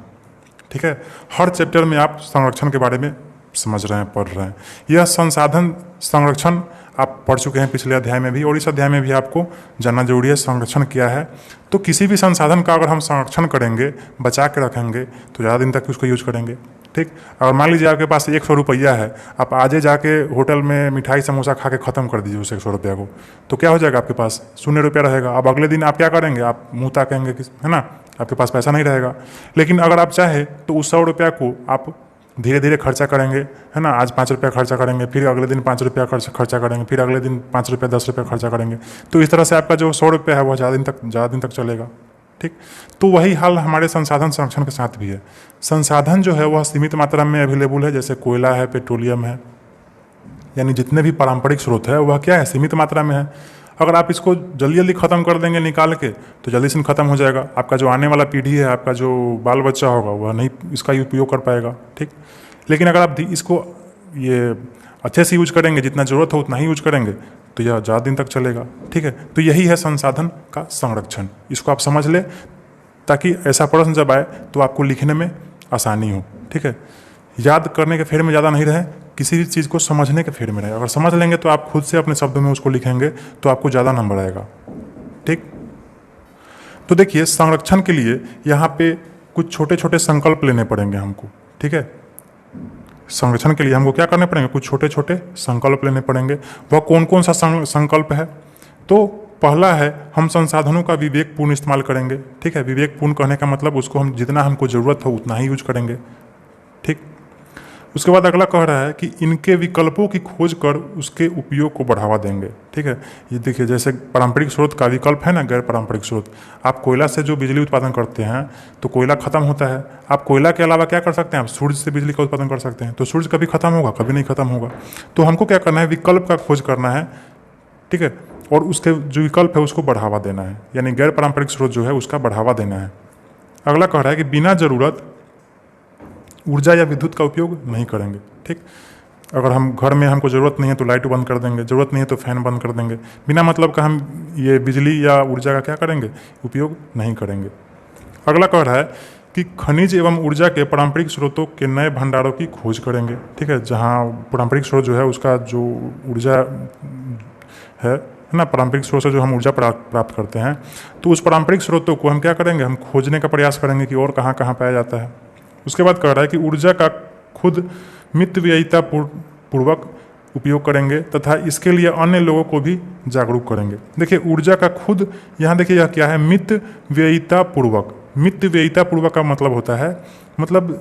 ठीक है। हर चैप्टर में आप संरक्षण के बारे में समझ रहे हैं, पढ़ रहे हैं। यह संसाधन संरक्षण आप पढ़ चुके हैं पिछले अध्याय में भी, और इस अध्याय में भी आपको जानना जरूरी है संरक्षण क्या है। तो किसी भी संसाधन का अगर हम संरक्षण करेंगे, बचा के रखेंगे, तो ज़्यादा दिन तक उसको यूज करेंगे, ठीक। अगर मान लीजिए आपके पास 100 रुपया है, आप आज ही जाके होटल में मिठाई समोसा खा के ख़त्म कर दीजिए उस 100 रुपया को, तो क्या हो जाएगा, आपके पास 0 रुपया रहेगा। अब अगले दिन आप क्या करेंगे, आप मुँह ताकेंगे, है ना, आपके पास पैसा नहीं रहेगा। लेकिन अगर आप चाहे तो उस 100 रुपया को आप धीरे धीरे खर्चा करेंगे, है ना। आज 5 रुपया खर्चा करेंगे, फिर अगले दिन 5 रुपया खर्चा करेंगे, फिर अगले दिन 5 रुपया 10 रुपया खर्चा करेंगे। तो इस तरह से आपका जो 100 रुपया है वह ज़्यादा दिन तक चलेगा, ठीक। तो वही हाल हमारे संसाधन संरक्षण के साथ भी है। संसाधन जो है वह सीमित मात्रा में अवेलेबल है, जैसे कोयला है, पेट्रोलियम है, यानी जितने भी पारंपरिक स्रोत है वह क्या है, सीमित मात्रा में है। अगर आप इसको जल्दी जल्दी ख़त्म कर देंगे निकाल के, तो जल्दी से ख़त्म हो जाएगा। आपका जो आने वाला पीढ़ी है, आपका जो बाल बच्चा होगा, वह नहीं इसका उपयोग कर पाएगा, ठीक। लेकिन अगर आप इसको ये अच्छे से यूज करेंगे, जितना ज़रूरत हो उतना ही यूज करेंगे, तो यह ज़्यादा दिन तक चलेगा, ठीक है। तो यही है संसाधन का संरक्षण। इसको आप समझ ले, ताकि ऐसा प्रश्न जब आए तो आपको लिखने में आसानी हो, ठीक है। याद करने के फेर में ज़्यादा नहीं रहे, किसी भी चीज़ को समझने के फेर में रहे। अगर समझ लेंगे तो आप खुद से अपने शब्दों में उसको लिखेंगे तो आपको ज़्यादा नंबर आएगा, ठीक। तो देखिए संरक्षण के लिए यहाँ पे कुछ छोटे छोटे संकल्प लेने पड़ेंगे हमको, ठीक है। संरक्षण के लिए हमको क्या करने पड़ेंगे, कुछ छोटे छोटे संकल्प लेने पड़ेंगे। वह कौन कौन सा संकल्प है, तो पहला है हम संसाधनों का विवेकपूर्ण इस्तेमाल करेंगे, ठीक है। विवेकपूर्ण कहने का मतलब उसको हम जितना हमको ज़रूरत हो उतना ही यूज करेंगे, ठीक। उसके बाद अगला कह रहा है कि इनके विकल्पों की खोज कर उसके उपयोग को बढ़ावा देंगे, ठीक है। ये देखिए जैसे पारंपरिक स्रोत का विकल्प है ना, गैर पारंपरिक स्रोत। आप कोयला से जो बिजली उत्पादन करते हैं तो कोयला खत्म होता है, आप कोयला के अलावा क्या कर सकते हैं, आप सूर्य से बिजली का उत्पादन कर सकते हैं। तो सूर्य कभी खत्म होगा, कभी नहीं खत्म होगा। तो हमको क्या करना है, विकल्प का खोज करना है, ठीक है। और उसके जो विकल्प है उसको बढ़ावा देना है, यानी गैर पारंपरिक स्रोत जो है उसका बढ़ावा देना है। अगला कह रहा है कि बिना जरूरत ऊर्जा या विद्युत का उपयोग नहीं करेंगे, ठीक। अगर हम घर में हमको ज़रूरत नहीं है तो लाइट बंद कर देंगे, ज़रूरत नहीं है तो फैन बंद कर देंगे। बिना मतलब का हम ये बिजली या ऊर्जा का क्या करेंगे, उपयोग नहीं करेंगे। अगला कह रहा है कि खनिज एवं ऊर्जा के पारंपरिक स्रोतों के नए भंडारों की खोज करेंगे, ठीक है। जहाँ पारंपरिक स्रोत जो है उसका जो ऊर्जा है ना, पारंपरिक स्रोत से जो हम ऊर्जा प्राप्त करते हैं, तो उस पारंपरिक स्रोतों को हम क्या करेंगे, हम खोजने का प्रयास करेंगे कि और कहाँ कहाँ पाया जाता है। उसके बाद कह रहा है कि ऊर्जा का खुद मितव्ययिता पूर्वक उपयोग करेंगे तथा इसके लिए अन्य लोगों को भी जागरूक करेंगे। देखिए ऊर्जा का खुद, यहाँ देखिए यह क्या है, मितव्ययिता पूर्वक। मितव्ययिता पूर्वक का मतलब होता है, मतलब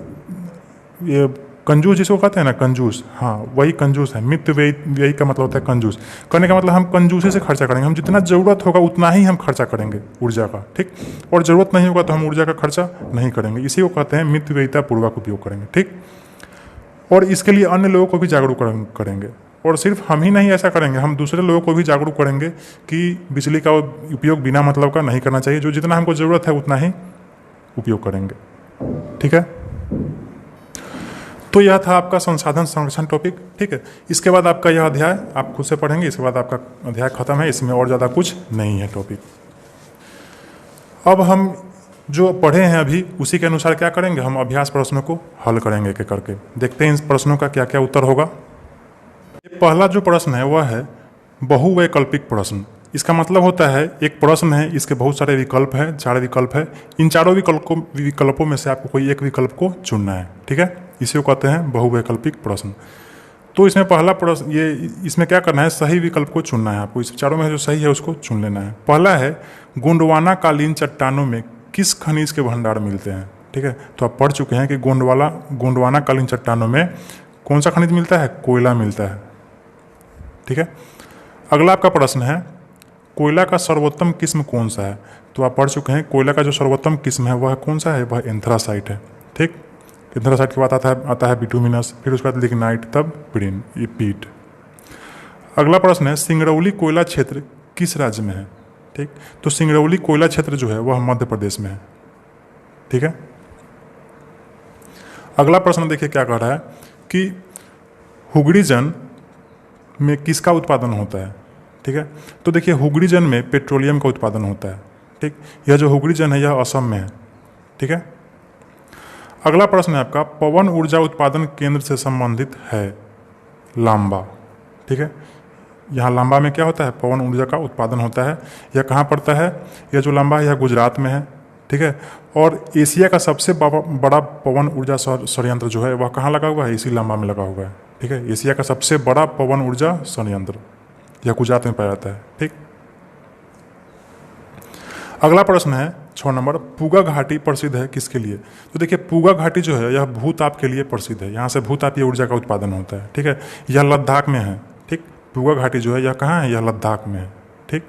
ये कंजूस जिसको कहते हैं ना, कंजूस, हाँ वही कंजूस है। मितव्ययी का मतलब होता है कंजूस। करने का मतलब हम कंजूसी से खर्चा करेंगे, हम जितना ज़रूरत होगा उतना ही हम खर्चा करेंगे ऊर्जा का, ठीक। और ज़रूरत नहीं होगा तो हम ऊर्जा का खर्चा नहीं करेंगे। इसी को कहते हैं मितव्ययिता पूर्वक उपयोग करेंगे, ठीक। और इसके लिए अन्य लोगों को भी जागरूक करेंगे। और सिर्फ हम ही नहीं ऐसा करेंगे, हम दूसरे लोगों को भी जागरूक करेंगे कि बिजली का उपयोग बिना मतलब का नहीं करना चाहिए, जो जितना हमको ज़रूरत है उतना ही उपयोग करेंगे, ठीक है। तो यह था आपका संसाधन संरक्षण टॉपिक, ठीक है। इसके बाद आपका यह अध्याय आप खुद से पढ़ेंगे, इसके बाद आपका अध्याय खत्म है, इसमें और ज़्यादा कुछ नहीं है टॉपिक। अब हम जो पढ़े हैं अभी उसी के अनुसार क्या करेंगे, हम अभ्यास प्रश्नों को हल करेंगे एक एक करके। देखते हैं इन प्रश्नों का क्या क्या उत्तर होगा। ये पहला जो प्रश्न है वह है बहुवैकल्पिक प्रश्न। इसका मतलब होता है एक प्रश्न है, इसके बहुत सारे विकल्प हैं, 4 विकल्प है। इन चारों विकल्पों में से आपको कोई एक विकल्प को चुनना है, ठीक है। इसी को कहते हैं बहुवैकल्पिक प्रश्न। तो इसमें पहला प्रश्न ये, इसमें क्या करना है, सही विकल्प को चुनना है आपको। इस चारों में जो सही है उसको चुन लेना है। पहला है गोंडवाना कालीन चट्टानों में किस खनिज के भंडार मिलते हैं, ठीक है। तो आप पढ़ चुके हैं कि गोंडवाना कालीन चट्टानों में कौन सा खनिज मिलता है, कोयला मिलता है, ठीक है। अगला आपका प्रश्न है कोयला का सर्वोत्तम किस्म कौन सा है। तो आप पढ़ चुके हैं कोयला का जो सर्वोत्तम किस्म है वह कौन सा है, वह एंथ्रासाइट है, ठीक। एंथ्रासाइट के बाद आता है बिटुमिनस, फिर उसके बाद लिग्नाइट, तब पीट। अगला प्रश्न है सिंगरौली कोयला क्षेत्र किस राज्य में है, ठीक। तो सिंगरौली कोयला क्षेत्र जो है वह मध्य प्रदेश में है, ठीक है। अगला प्रश्न देखिए क्या कह रहा है कि हुगड़ी जन में किसका उत्पादन होता है, ठीक है। तो देखिए हुगड़ी जन में पेट्रोलियम का उत्पादन होता है, ठीक। यह जो हुगड़ी जन है यह असम में है, ठीक है। अगला प्रश्न है आपका पवन ऊर्जा उत्पादन केंद्र से संबंधित है लांबा, ठीक है। यहाँ लांबा में क्या होता है, पवन ऊर्जा का उत्पादन होता है। यह कहाँ पड़ता है, यह जो लांबा है यह गुजरात में है, ठीक है। और एशिया का सबसे बड़ा पवन ऊर्जा संयंत्र जो है वह कहाँ लगा हुआ है, इसी लांबा में लगा हुआ है, ठीक है। एशिया का सबसे बड़ा पवन ऊर्जा संयंत्र यह गुजरात में पाया जाता है, ठीक। अगला प्रश्न है 6 नंबर पूगा घाटी प्रसिद्ध है किसके लिए। तो देखिए पूगा घाटी जो है यह भूताप के लिए प्रसिद्ध है। यहाँ से भूतापीय ऊर्जा का उत्पादन होता है, ठीक है। यह लद्दाख में है, ठीक। पूगा घाटी जो है यह कहाँ है, यह लद्दाख में है, ठीक।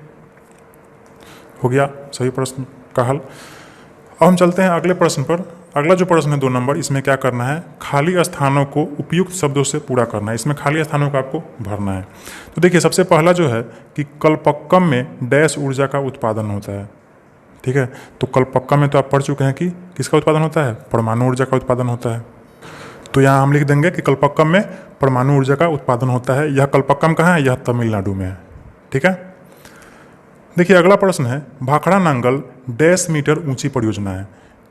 हो गया सही प्रश्न का हल। अब हम चलते हैं अगले प्रश्न पर। अगला जो प्रश्न है 2 नंबर, इसमें क्या करना है, खाली स्थानों को उपयुक्त शब्दों से पूरा करना है। इसमें खाली स्थानों को आपको भरना है। तो देखिए सबसे पहला जो है कि कल्पक्कम में डैश ऊर्जा का उत्पादन होता है, ठीक है। तो कल्पक्कम में तो आप पढ़ चुके हैं कि किसका उत्पादन होता है, परमाणु ऊर्जा का उत्पादन होता है। तो यहाँ हम लिख देंगे कि कल्पक्कम में परमाणु ऊर्जा का उत्पादन होता है। यह कल्पक्कम कहाँ है, यह तमिलनाडु में है, ठीक है। देखिए अगला प्रश्न है भाखड़ा नांगल डैश मीटर ऊंची परियोजना है।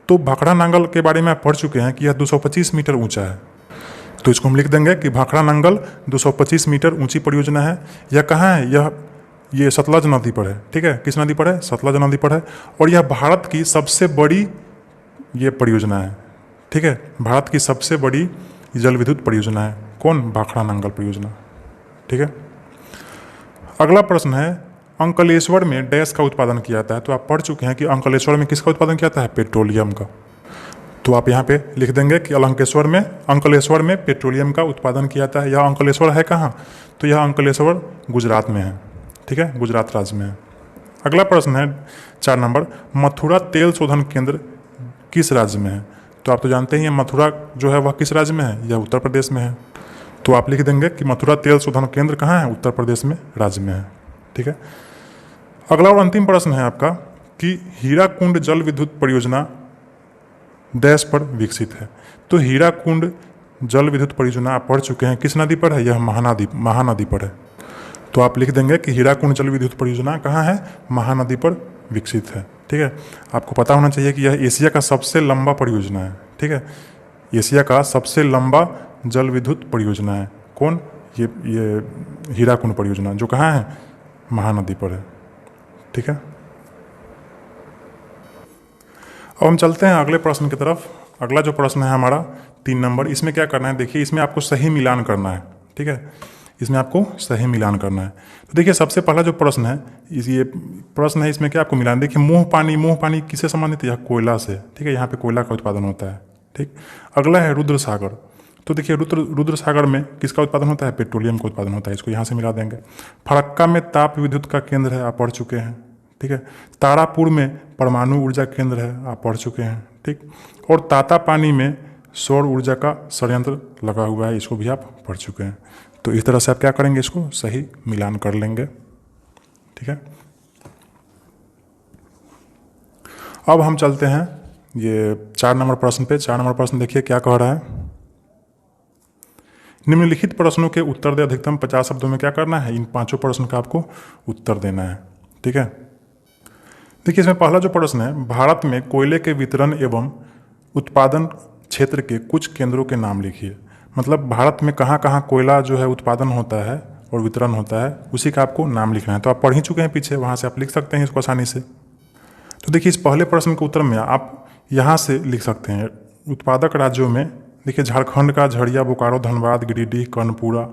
तो भाखड़ा नांगल के बारे में आप पढ़ चुके हैं कि यह 225 मीटर ऊंचा है। तो इसको हम लिख देंगे कि भाखड़ा नांगल 225 मीटर ऊंची परियोजना है। यह कहाँ है, ये सतलज नदी पर है, ठीक है। किस नदी पर है, सतलज नदी पर है। और यह भारत की सबसे बड़ी ये परियोजना है, ठीक है। भारत की सबसे बड़ी जल विद्युत परियोजना है, कौन, भाखड़ा नांगल परियोजना, ठीक है। अगला प्रश्न है अंकलेश्वर में डैश का उत्पादन किया जाता है। तो आप पढ़ चुके हैं कि अंकलेश्वर में किसका उत्पादन किया जाता है, पेट्रोलियम का। तो आप यहाँ पे लिख देंगे कि अंकलेश्वर में पेट्रोलियम का उत्पादन किया जाता है। यह अंकलेश्वर है कहाँ, तो यह अंकलेश्वर गुजरात में है, ठीक है, गुजरात राज्य में है। अगला प्रश्न है 4 नंबर मथुरा तेल शोधन केंद्र किस राज्य में है। तो आप तो जानते ही हैं मथुरा जो है वह किस राज्य में है, यह उत्तर प्रदेश में है। तो आप लिख देंगे कि मथुरा तेल शोधन केंद्र कहाँ है, उत्तर प्रदेश में राज्य में है, ठीक है। अगला और अंतिम प्रश्न है आपका कि हीराकुंड जल विद्युत परियोजना डैश पर विकसित है। तो हीराकुंड जल विद्युत परियोजना आप पढ़ चुके हैं किस नदी पर है, यह महानदी पर है। तो आप लिख देंगे कि हीराकुंड जल विद्युत परियोजना कहाँ है, महानदी पर विकसित है, ठीक है। आपको पता होना चाहिए कि यह एशिया का सबसे लंबा परियोजना है, ठीक है। एशिया का सबसे लंबा जल विद्युत परियोजना है, कौन, ये हीराकुंड परियोजना जो कहाँ है, महानदी पर है, ठीक है। अब हम चलते हैं अगले प्रश्न की तरफ। अगला जो प्रश्न है हमारा 3 नंबर, इसमें क्या करना है, देखिए इसमें आपको सही मिलान करना है, ठीक है। इसमें आपको सही मिलान करना है। तो देखिए सबसे पहला जो प्रश्न है, ये प्रश्न है, इसमें क्या आपको मिलान, देखिए मुँह पानी किससे संबंधित है, यह कोयला से, ठीक है। यहाँ पे कोयला का उत्पादन होता है, ठीक। अगला है रुद्र सागर। तो देखिए रुद्र सागर में किसका उत्पादन होता है, पेट्रोलियम का उत्पादन होता है। इसको यहाँ से मिला देंगे। फरक्का में ताप विद्युत का केंद्र है, आप पढ़ चुके हैं, ठीक है। तारापुर में परमाणु ऊर्जा केंद्र है, आप पढ़ चुके हैं, ठीक। और तातापानी में सौर ऊर्जा का संयंत्र लगा हुआ है, इसको भी आप पढ़ चुके हैं। तो इस तरह से आप क्या करेंगे, इसको सही मिलान कर लेंगे, ठीक है। अब हम चलते हैं ये 4 नंबर प्रश्न पे। 4 नंबर प्रश्न देखिए क्या कह रहा है, निम्नलिखित प्रश्नों के उत्तर दे, अधिकतम 50 शब्दों में क्या करना है, इन 5 प्रश्न का आपको उत्तर देना है, ठीक है। देखिए इसमें पहला जो प्रश्न है, भारत में कोयले के वितरण एवं उत्पादन क्षेत्र के कुछ केंद्रों के नाम लिखिए। मतलब भारत में कहाँ कहाँ कोयला जो है उत्पादन होता है और वितरण होता है, उसी का आपको नाम लिखना है। तो आप पढ़ ही चुके हैं पीछे, वहाँ से आप लिख सकते हैं इसको आसानी से। तो देखिए इस पहले प्रश्न के उत्तर में आप यहाँ से लिख सकते हैं। उत्पादक राज्यों में देखिए झारखंड का झरिया, बोकारो, धनबाद, गिरिडीह, कर्णपुरा,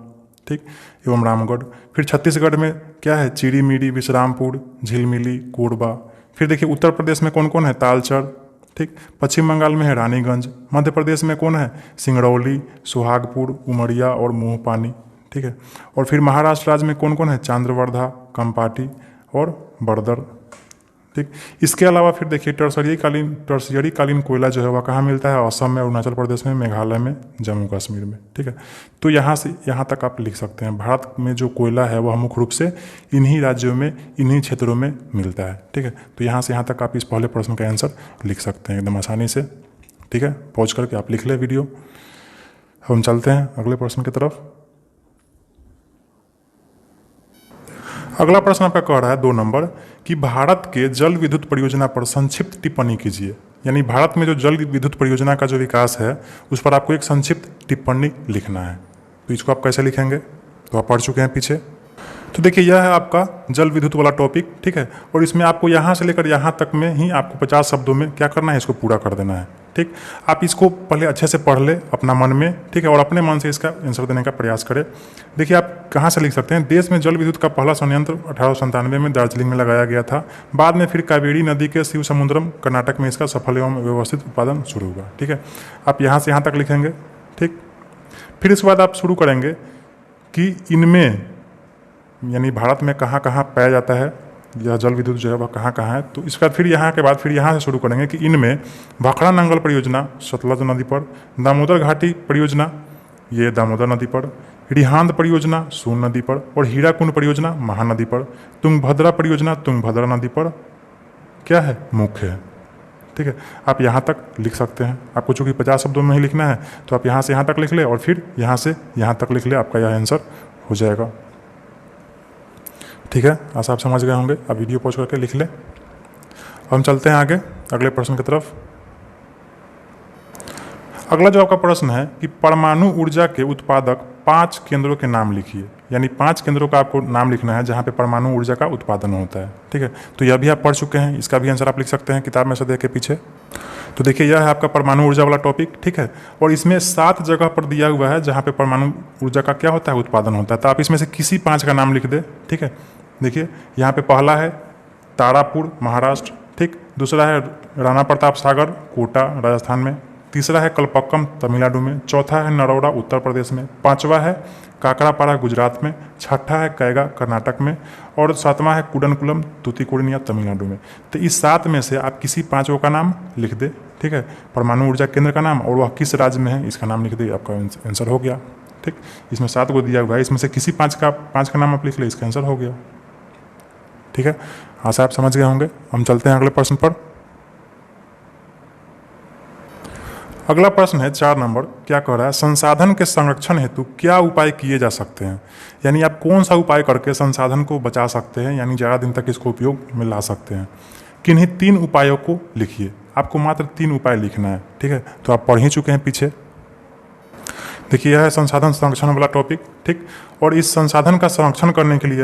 ठीक, एवं रामगढ़। फिर छत्तीसगढ़ में क्या है, चिड़ी मिड़ी, विश्रामपुर, झिलमिली, कोरबा। फिर देखिए उत्तर प्रदेश में कौन कौन है, तालचर, ठीक। पश्चिम बंगाल में है रानीगंज। मध्य प्रदेश में कौन है, सिंगरौली, सुहागपुर, उमरिया और मोहपानी, ठीक है। और फिर महाराष्ट्र राज्य में कौन कौन है, चांद्रवर्धा, कंपाटी और बर्दर, ठीक। इसके अलावा फिर देखिए टर्शियरी कालीन कोयला जो है वह कहाँ मिलता है, असम में, अरुणाचल प्रदेश में, मेघालय में, जम्मू कश्मीर में, ठीक है। तो यहाँ से यहाँ तक आप लिख सकते हैं। भारत में जो कोयला है वह मुख्य रूप से इन्हीं राज्यों में, इन्हीं क्षेत्रों में मिलता है, ठीक है। तो यहाँ से यहाँ तक आप इस पहले प्रश्न का आंसर लिख सकते हैं एकदम आसानी से, ठीक है। पॉज करके आप लिख लें वीडियो। हम चलते हैं अगले प्रश्न की तरफ। अगला प्रश्न आपका कह रहा है 2 नंबर कि भारत के जल विद्युत परियोजना पर संक्षिप्त टिप्पणी कीजिए। यानी भारत में जो जल विद्युत परियोजना का जो विकास है उस पर आपको एक संक्षिप्त टिप्पणी लिखना है। तो इसको आप कैसे लिखेंगे, तो आप पढ़ चुके हैं पीछे। तो देखिए यह है आपका जल विद्युत वाला टॉपिक, ठीक है। और इसमें आपको यहाँ से लेकर यहाँ तक में ही आपको 50 शब्दों में क्या करना है, इसको पूरा कर देना है, ठीक। आप इसको पहले अच्छे से पढ़ ले अपना मन में, ठीक है, और अपने मन से इसका आंसर देने का प्रयास करें। देखिए आप कहाँ से लिख सकते हैं, देश में जल विद्युत का पहला संयंत्र 1897 में दार्जिलिंग में लगाया गया था। बाद में फिर कावेरी नदी के शिव समुद्रम कर्नाटक में इसका सफल एवं व्यवस्थित उत्पादन शुरू हुआ, ठीक है। आप यहाँ से यहाँ तक लिखेंगे, ठीक। फिर इसके बाद आप शुरू करेंगे कि इनमें यानी भारत में कहाँ कहाँ पाया जाता है यह जल विद्युत जो है वह कहाँ कहाँ है। तो इसके बाद फिर यहाँ के बाद फिर यहाँ से शुरू करेंगे कि इनमें भाखड़ा नंगल परियोजना सतलज नदी पर, दामोदर घाटी परियोजना ये दामोदर नदी पर, रिहांद परियोजना सोन नदी पर और हीराकुंड परियोजना महानदी पर, तुंगभद्रा परियोजना तुंगभद्रा नदी पर क्या है, मुख्य है, ठीक है। आप यहाँ तक लिख सकते हैं। आपको चूँकि 50 शब्दों में ही लिखना है तो आप यहाँ से यहाँ तक लिख ले और फिर यहाँ से यहाँ तक लिख ले, आपका यह आंसर हो जाएगा, ठीक है। आशा आप समझ गए होंगे। अब वीडियो पॉज करके लिख लें। हम चलते हैं आगे अगले प्रश्न की तरफ। अगला जो आपका प्रश्न है कि परमाणु ऊर्जा के उत्पादक 5 केंद्रों के नाम लिखिए। यानी 5 केंद्रों का आपको नाम लिखना है जहाँ पे परमाणु ऊर्जा का उत्पादन होता है, ठीक है। तो यह भी आप पढ़ चुके हैं, इसका भी आंसर आप लिख सकते हैं किताब में से देख के पीछे। तो देखिए यह है आपका परमाणु ऊर्जा वाला टॉपिक, ठीक है। और इसमें 7 जगह पर दिया हुआ है जहाँ पे परमाणु ऊर्जा का क्या होता है, उत्पादन होता है। तो आप इसमें से किसी 5 का नाम लिख दे, ठीक है। देखिए यहाँ पे पहला है तारापुर महाराष्ट्र, ठीक। दूसरा है राणा प्रताप सागर कोटा राजस्थान में। तीसरा है कलपक्कम तमिलनाडु में। चौथा है नरोडा उत्तर प्रदेश में। 5वां है काकरापारा गुजरात में। 6ठा है कैगा कर्नाटक में। और 7वां है कुडनकुलम तूतीकोरिन तमिलनाडु में। तो इस 7 में से आप किसी 5 का नाम लिख दे, ठीक है। परमाणु ऊर्जा केंद्र का नाम और वह किस राज्य में है इसका नाम लिख दे, आपका आंसर हो गया, ठीक। इसमें 7 को दिया हुआ है, इसमें से किसी 5 का नाम आप लिख ले, इसका आंसर हो गया, ठीक है। आशा आप समझ गए होंगे। हम चलते हैं अगले प्रश्न पर। अगला प्रश्न है 4 नंबर, क्या कह रहा है, संसाधन के संरक्षण हेतु क्या उपाय किए जा सकते हैं। यानी आप कौन सा उपाय करके संसाधन को बचा सकते हैं, यानी ज़्यादा दिन तक इसको उपयोग में ला सकते हैं। किन्हीं 3 उपायों को लिखिए। आपको मात्र 3 उपाय लिखना है, ठीक है। तो आप पढ़ ही चुके हैं पीछे। देखिए यह है संसाधन संरक्षण वाला टॉपिक, ठीक। और इस संसाधन का संरक्षण करने के लिए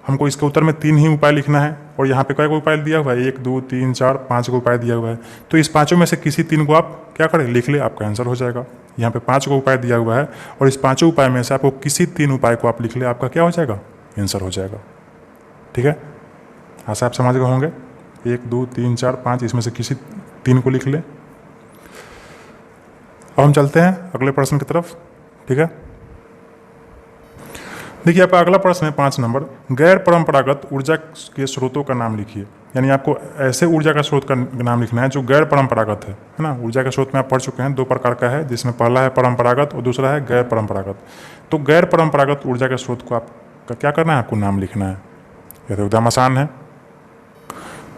हमको इसके उत्तर में 3 ही उपाय लिखना है। और यहाँ पे कई उपाय दिया हुआ है, 1 2 3 4 5 को उपाय दिया हुआ है। तो इस 5 में से किसी 3 को आप क्या करें, लिख ले, आपका आंसर हो जाएगा। यहाँ पे 5 को उपाय दिया हुआ है और इस 5 उपाय में से आपको किसी 3 उपाय को आप लिख ले, आपका क्या हो जाएगा, आंसर हो जाएगा, ठीक है। आशा आप समझ गए होंगे। 1 2 3 4 5 इसमें से किसी 3 को लिख ले। अब हम चलते हैं अगले प्रश्न की तरफ, ठीक है। देखिए आपका अगला प्रश्न है 5 नंबर, गैर परंपरागत ऊर्जा के स्रोतों का नाम लिखिए। यानी आपको ऐसे ऊर्जा का स्रोत का नाम लिखना है जो गैर परंपरागत है ना। ऊर्जा के स्रोत में आप पढ़ चुके हैं, 2 प्रकार का है, जिसमें पहला है परंपरागत और दूसरा है गैर परंपरागत। तो गैर परंपरागत ऊर्जा के स्रोत को आपका क्या करना है, आपको नाम लिखना है। यह तो एकदम आसान है।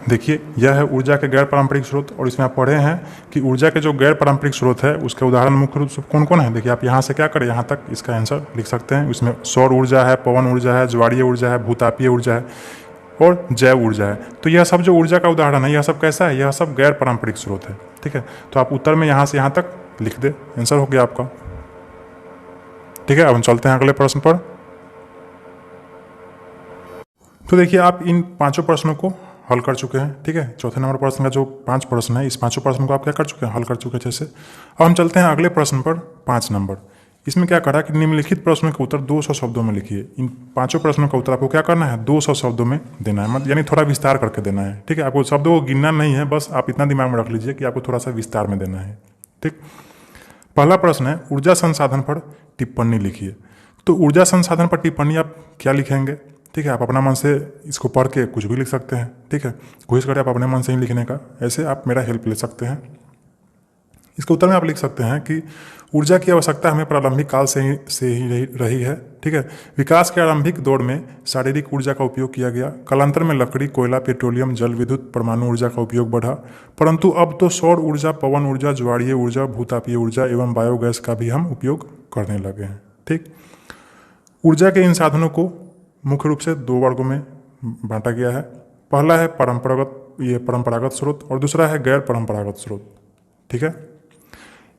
देखिए यह है ऊर्जा के गैर पारंपरिक स्रोत और इसमें आप पढ़े हैं कि ऊर्जा के जो गैर पारंपरिक स्रोत है उसके उदाहरण मुख्य रूप से कौन कौन है। देखिए आप यहाँ से क्या करें, यहाँ तक इसका आंसर लिख सकते हैं। इसमें सौर ऊर्जा है, पवन ऊर्जा है, ज्वारीय ऊर्जा है, भूतापीय ऊर्जा है और जैव ऊर्जा है। तो यह सब जो ऊर्जा का उदाहरण है, यह सब कैसा है, यह सब गैर पारंपरिक स्रोत है। ठीक है, तो आप उत्तर में यहाँ से यहाँ तक लिख दे, आंसर हो गया आपका। ठीक है, अब हम चलते हैं अगले प्रश्न पर। तो देखिए, आप इन पांचों प्रश्नों को हल कर चुके हैं। ठीक है, चौथे नंबर प्रश्न का जो 5 प्रश्न है, इस पांचों प्रश्न को आप क्या कर चुके हैं, हल कर चुके हैं अच्छे से। अब हम चलते हैं अगले प्रश्न पर, 5 नंबर। इसमें क्या करा कि निम्नलिखित प्रश्नों का उत्तर 200 शब्दों में लिखिए। इन पांचों प्रश्नों का उत्तर आपको क्या करना है, 200 शब्दों में देना है, मतलब यानी थोड़ा विस्तार करके देना है। ठीक है, आपको शब्दों को गिनना नहीं है, बस आप इतना दिमाग में रख लीजिए कि आपको थोड़ा सा विस्तार में देना है। ठीक, पहला प्रश्न है ऊर्जा संसाधन पर टिप्पणी लिखिए। तो ऊर्जा संसाधन पर टिप्पणी आप क्या लिखेंगे? ठीक है, आप अपना मन से इसको पढ़ के कुछ भी लिख सकते हैं। ठीक है, कोशिश करें आप अपने मन से ही लिखने का, ऐसे आप मेरा हेल्प ले सकते हैं। इसके उत्तर में आप लिख सकते हैं कि ऊर्जा की आवश्यकता हमें प्रारंभिक काल से ही रही है। ठीक है, विकास के आरंभिक दौर में शारीरिक ऊर्जा का उपयोग किया गया, कालांतर में लकड़ी, कोयला, पेट्रोलियम, जल विद्युत, परमाणु ऊर्जा का उपयोग बढ़ा, परंतु अब तो सौर ऊर्जा, पवन ऊर्जा, ज्वारीय ऊर्जा, भूतापीय ऊर्जा एवं बायोगैस का भी हम उपयोग करने लगे हैं। ठीक, ऊर्जा के इन साधनों को मुख्य रूप से 2 वर्गों में बांटा गया है। पहला है परंपरागत स्रोत और दूसरा है गैर परंपरागत स्रोत। ठीक है,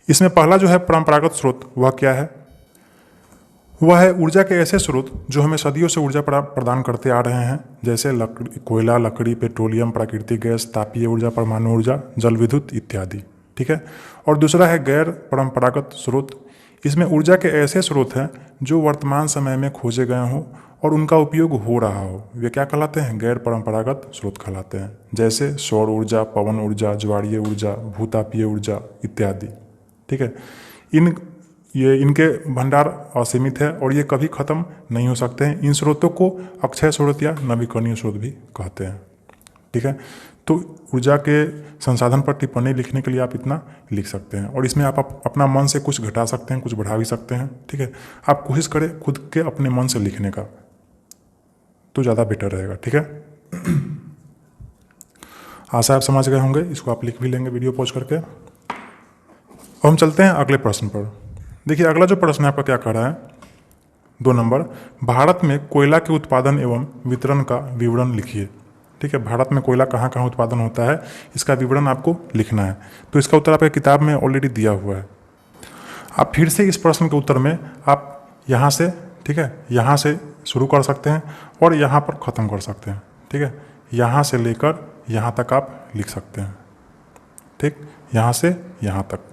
इसमें पहला जो है परंपरागत स्रोत, वह क्या है? वह है ऊर्जा के ऐसे स्रोत जो हमें सदियों से ऊर्जा प्रदान करते आ रहे हैं, जैसे कोयला, लकड़ी, पेट्रोलियम, प्राकृतिक गैस, तापीय ऊर्जा, परमाणु ऊर्जा, जल विद्युत इत्यादि। ठीक है, और दूसरा है गैर परंपरागत स्रोत। इसमें ऊर्जा के ऐसे स्रोत हैं जो वर्तमान समय में खोजे गए हों और उनका उपयोग हो रहा हो, वे क्या कहलाते हैं, गैर परंपरागत स्रोत कहलाते हैं, जैसे सौर ऊर्जा, पवन ऊर्जा, ज्वारीय ऊर्जा, भूतापीय ऊर्जा इत्यादि। ठीक है, इनके भंडार असीमित है और ये कभी खत्म नहीं हो सकते हैं। इन स्रोतों को अक्षय स्रोत या नवीकरणीय स्रोत भी कहते हैं। ठीक है, तो ऊर्जा के संसाधन पर टिप्पणी लिखने के लिए आप इतना लिख सकते हैं और इसमें आप अपना मन से कुछ घटा सकते हैं, कुछ बढ़ा भी सकते हैं। ठीक है, आप कोशिश करें खुद के अपने मन से लिखने का, तो ज़्यादा बेटर रहेगा। ठीक है, आशा आप समझ गए होंगे, इसको आप लिख भी लेंगे वीडियो पॉज करके। अब हम चलते हैं अगले प्रश्न पर। देखिए, अगला जो प्रश्न है आपका क्या कह रहा है, 2 नंबर, भारत में कोयला के उत्पादन एवं वितरण का विवरण लिखिए। ठीक है, भारत में कोयला कहाँ कहाँ उत्पादन होता है, इसका विवरण आपको लिखना है। तो इसका उत्तर आपकी किताब में ऑलरेडी दिया हुआ है। आप फिर से इस प्रश्न के उत्तर में आप यहाँ से, ठीक है, यहाँ से शुरू कर सकते हैं और यहाँ पर ख़त्म कर सकते हैं। ठीक है, यहाँ से लेकर यहाँ तक आप लिख सकते हैं। ठीक, यहाँ से यहाँ तक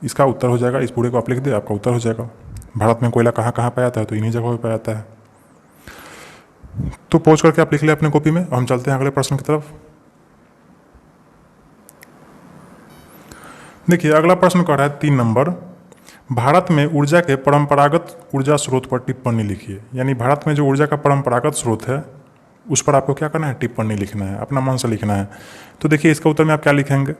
इसका उत्तर हो जाएगा। इस पूरे को आप लिख दे, आपका उत्तर हो जाएगा। भारत में कोयला कहाँ कहाँ पाया जाता है, तो इन्हीं जगहों पर पाया जाता है। तो पहुँच करके आप लिख ले अपने कॉपी में। हम चलते हैं अगले प्रश्न की तरफ। देखिए, अगला प्रश्न कह रहा है 3 नंबर, भारत में ऊर्जा के परंपरागत ऊर्जा स्रोत पर टिप्पणी लिखिए। यानी भारत में जो ऊर्जा का परंपरागत स्रोत है उस पर आपको क्या करना है, टिप्पणी लिखना है, अपना मन से लिखना है। तो देखिए, इसका उत्तर में आप क्या लिखेंगे?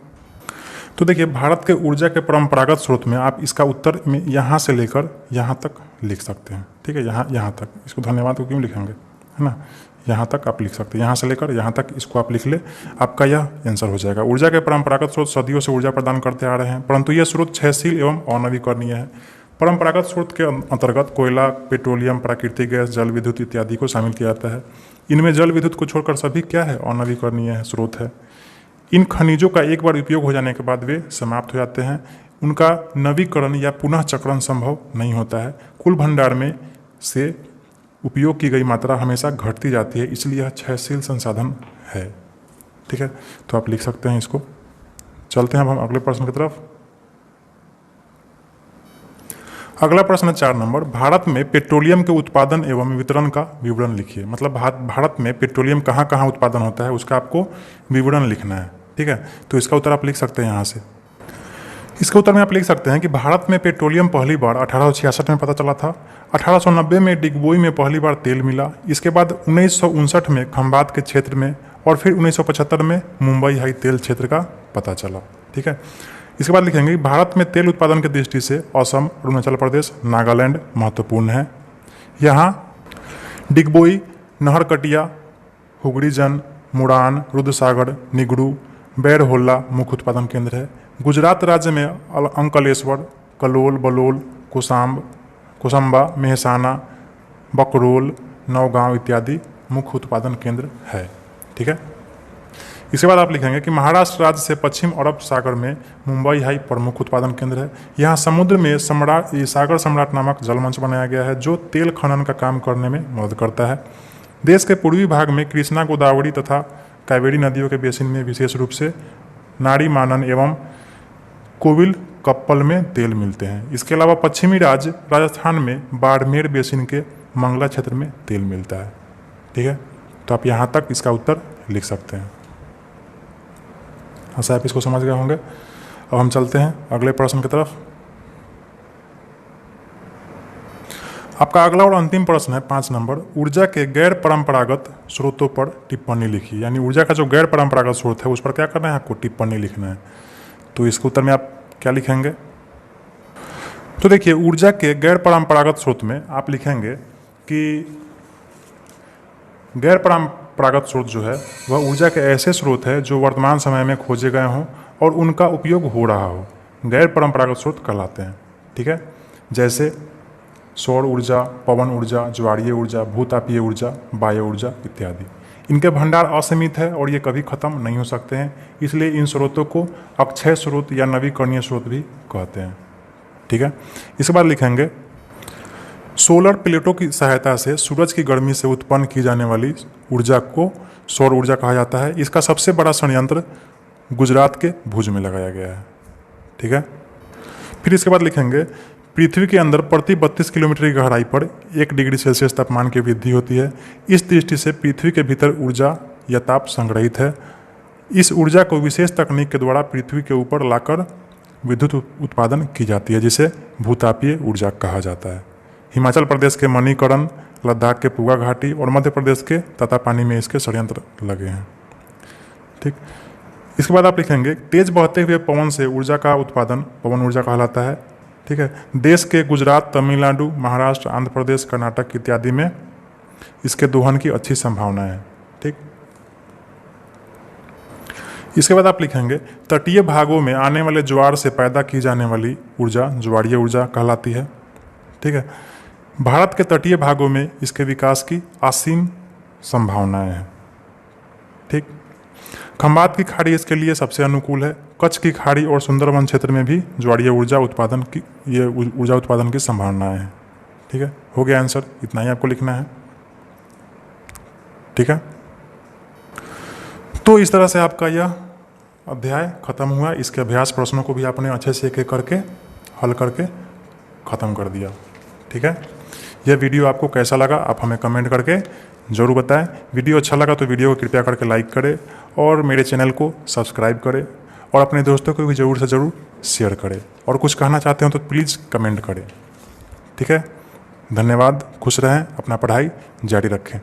तो देखिए, भारत के ऊर्जा के परंपरागत स्रोत में आप इसका उत्तर में यहाँ से लेकर यहाँ तक लिख सकते हैं। ठीक है, यहाँ तक, इसको धन्यवाद को क्यों लिखेंगे, है ना, यहाँ तक आप लिख सकते हैं। यहाँ से लेकर यहाँ तक इसको आप लिख ले, आपका यह आंसर हो जाएगा। ऊर्जा के परंपरागत स्रोत सदियों से ऊर्जा प्रदान करते आ रहे हैं, परंतु यह स्रोत क्षयशील एवं अनवीकरणीय है। परंपरागत स्रोत के अंतर्गत कोयला, पेट्रोलियम, प्राकृतिक गैस, जल विद्युत इत्यादि को शामिल किया जाता है। इनमें जल विद्युत को छोड़कर सभी क्या है, अनवीकरणीय स्रोत है। इन खनिजों का एक बार उपयोग हो जाने के बाद वे समाप्त हो जाते हैं, उनका नवीकरण या पुनः चक्रण संभव नहीं होता है। कुल भंडार में से उपयोग की गई मात्रा हमेशा घटती जाती है, इसलिए यह क्षयशील संसाधन है। ठीक है, तो आप लिख सकते हैं इसको। चलते हैं अब हम अगले प्रश्न की तरफ। अगला प्रश्न 4 नंबर, भारत में पेट्रोलियम के उत्पादन एवं वितरण का विवरण लिखिए। मतलब भारत में पेट्रोलियम कहाँ कहाँ उत्पादन होता है उसका आपको विवरण लिखना है। ठीक है, तो इसका उत्तर आप लिख सकते हैं यहाँ से। इसके उत्तर में आप लिख सकते हैं कि भारत में पेट्रोलियम पहली बार 1866 में पता चला था। 1890 में डिगबोई में पहली बार तेल मिला। इसके बाद 1959 में खंबात के क्षेत्र में और फिर 1975 में मुंबई हाई तेल क्षेत्र का पता चला। ठीक है, इसके बाद लिखेंगे भारत में तेल उत्पादन की दृष्टि से असम, अरुणाचल प्रदेश, नागालैंड महत्वपूर्ण है। यहाँ डिगबोई, नहरकटिया, हुगड़ीजन, मुड़ान, रुद्रसागर, निगड़ू, बैरहोल्ला मुख्य उत्पादन केंद्र है। गुजरात राज्य में अंकलेश्वर, कलोल, बलोल, कोसांबा, मेहसाना, बकरोल, नौगांव इत्यादि मुख्य उत्पादन केंद्र है। ठीक है, इसके बाद आप लिखेंगे कि महाराष्ट्र राज्य से पश्चिम अरब सागर में मुंबई हाई प्रमुख उत्पादन केंद्र है। यहाँ समुद्र में सागर सम्राट नामक जलमंच बनाया गया है जो तेल खनन का काम करने में मदद करता है। देश के पूर्वी भाग में कृष्णा, गोदावरी तथा कावेरी नदियों के बेसिन में विशेष रूप से नारी मानन एवं कोविल कप्पल में तेल मिलते हैं। इसके अलावा पश्चिमी राज्य राजस्थान में बाड़मेर बेसिन के मंगला क्षेत्र में तेल मिलता है। ठीक है, तो आप यहाँ तक इसका उत्तर लिख सकते हैं। आशा आप इसको समझ गए होंगे। अब हम चलते हैं अगले प्रश्न की तरफ। आपका अगला और अंतिम प्रश्न है 5 नंबर, ऊर्जा के गैर परंपरागत स्रोतों पर टिप्पणी लिखी। यानी ऊर्जा का जो गैर परंपरागत स्रोत है उस पर क्या करना है, आपको टिप्पणी लिखना है। तो इसके उत्तर में आप क्या लिखेंगे? तो देखिए, ऊर्जा के गैर परंपरागत स्रोत में आप लिखेंगे कि गैर परंपरागत स्रोत जो है वह ऊर्जा के ऐसे स्रोत है जो वर्तमान समय में खोजे गए हों और उनका उपयोग हो रहा हो, गैर परंपरागत स्रोत कहलाते हैं। ठीक है, जैसे सौर ऊर्जा, पवन ऊर्जा, ज्वारीय ऊर्जा, भूतापीय ऊर्जा, बायो ऊर्जा इत्यादि। इनके भंडार असीमित है और ये कभी खत्म नहीं हो सकते हैं, इसलिए इन स्रोतों को अक्षय स्रोत या नवीकरणीय स्रोत भी कहते हैं। ठीक है, इसके बाद लिखेंगे सोलर प्लेटों की सहायता से सूरज की गर्मी से उत्पन्न की जाने वाली ऊर्जा को सौर ऊर्जा कहा जाता है। इसका सबसे बड़ा संयंत्र गुजरात के भुज में लगाया गया है। ठीक है, फिर इसके बाद लिखेंगे पृथ्वी के अंदर प्रति 32 किलोमीटर की गहराई पर 1 डिग्री सेल्सियस तापमान की वृद्धि होती है। इस दृष्टि से पृथ्वी के भीतर ऊर्जा या ताप संग्रहित है। इस ऊर्जा को विशेष तकनीक के द्वारा पृथ्वी के ऊपर लाकर विद्युत उत्पादन की जाती है, जिसे भूतापीय ऊर्जा कहा जाता है। हिमाचल प्रदेश के मणिकरण, लद्दाख के पुगा घाटी और मध्य प्रदेश के ततापानी में इसके संयंत्र लगे हैं। ठीक, इसके बाद आप लिखेंगे तेज बहते हुए पवन से ऊर्जा का उत्पादन पवन ऊर्जा कहलाता है। ठीक है, देश के गुजरात, तमिलनाडु, महाराष्ट्र, आंध्र प्रदेश, कर्नाटक इत्यादि में इसके दोहन की अच्छी संभावना है। ठीक, इसके बाद आप लिखेंगे तटीय भागों में आने वाले ज्वार से पैदा की जाने वाली ऊर्जा ज्वारीय ऊर्जा कहलाती है। ठीक है, भारत के तटीय भागों में इसके विकास की असीम संभावनाएं हैं। ठीक, खंबात की खाड़ी इसके लिए सबसे अनुकूल है। कच्छ की खाड़ी और सुंदरवन क्षेत्र में भी ज्वारीय ऊर्जा उत्पादन की संभावनाएं हैं। ठीक है, हो गया आंसर, इतना ही आपको लिखना है। ठीक है, तो इस तरह से आपका यह अध्याय खत्म हुआ। इसके अभ्यास प्रश्नों को भी आपने अच्छे से एक करके हल करके ख़त्म कर दिया। ठीक है, यह वीडियो आपको कैसा लगा आप हमें कमेंट करके ज़रूर बताएं। वीडियो अच्छा लगा तो वीडियो को कृपया करके लाइक करें और मेरे चैनल को सब्सक्राइब करें और अपने दोस्तों को भी ज़रूर से ज़रूर शेयर करें। और कुछ कहना चाहते हो तो प्लीज़ कमेंट करें। ठीक है, धन्यवाद, खुश रहें, अपना पढ़ाई जारी रखें।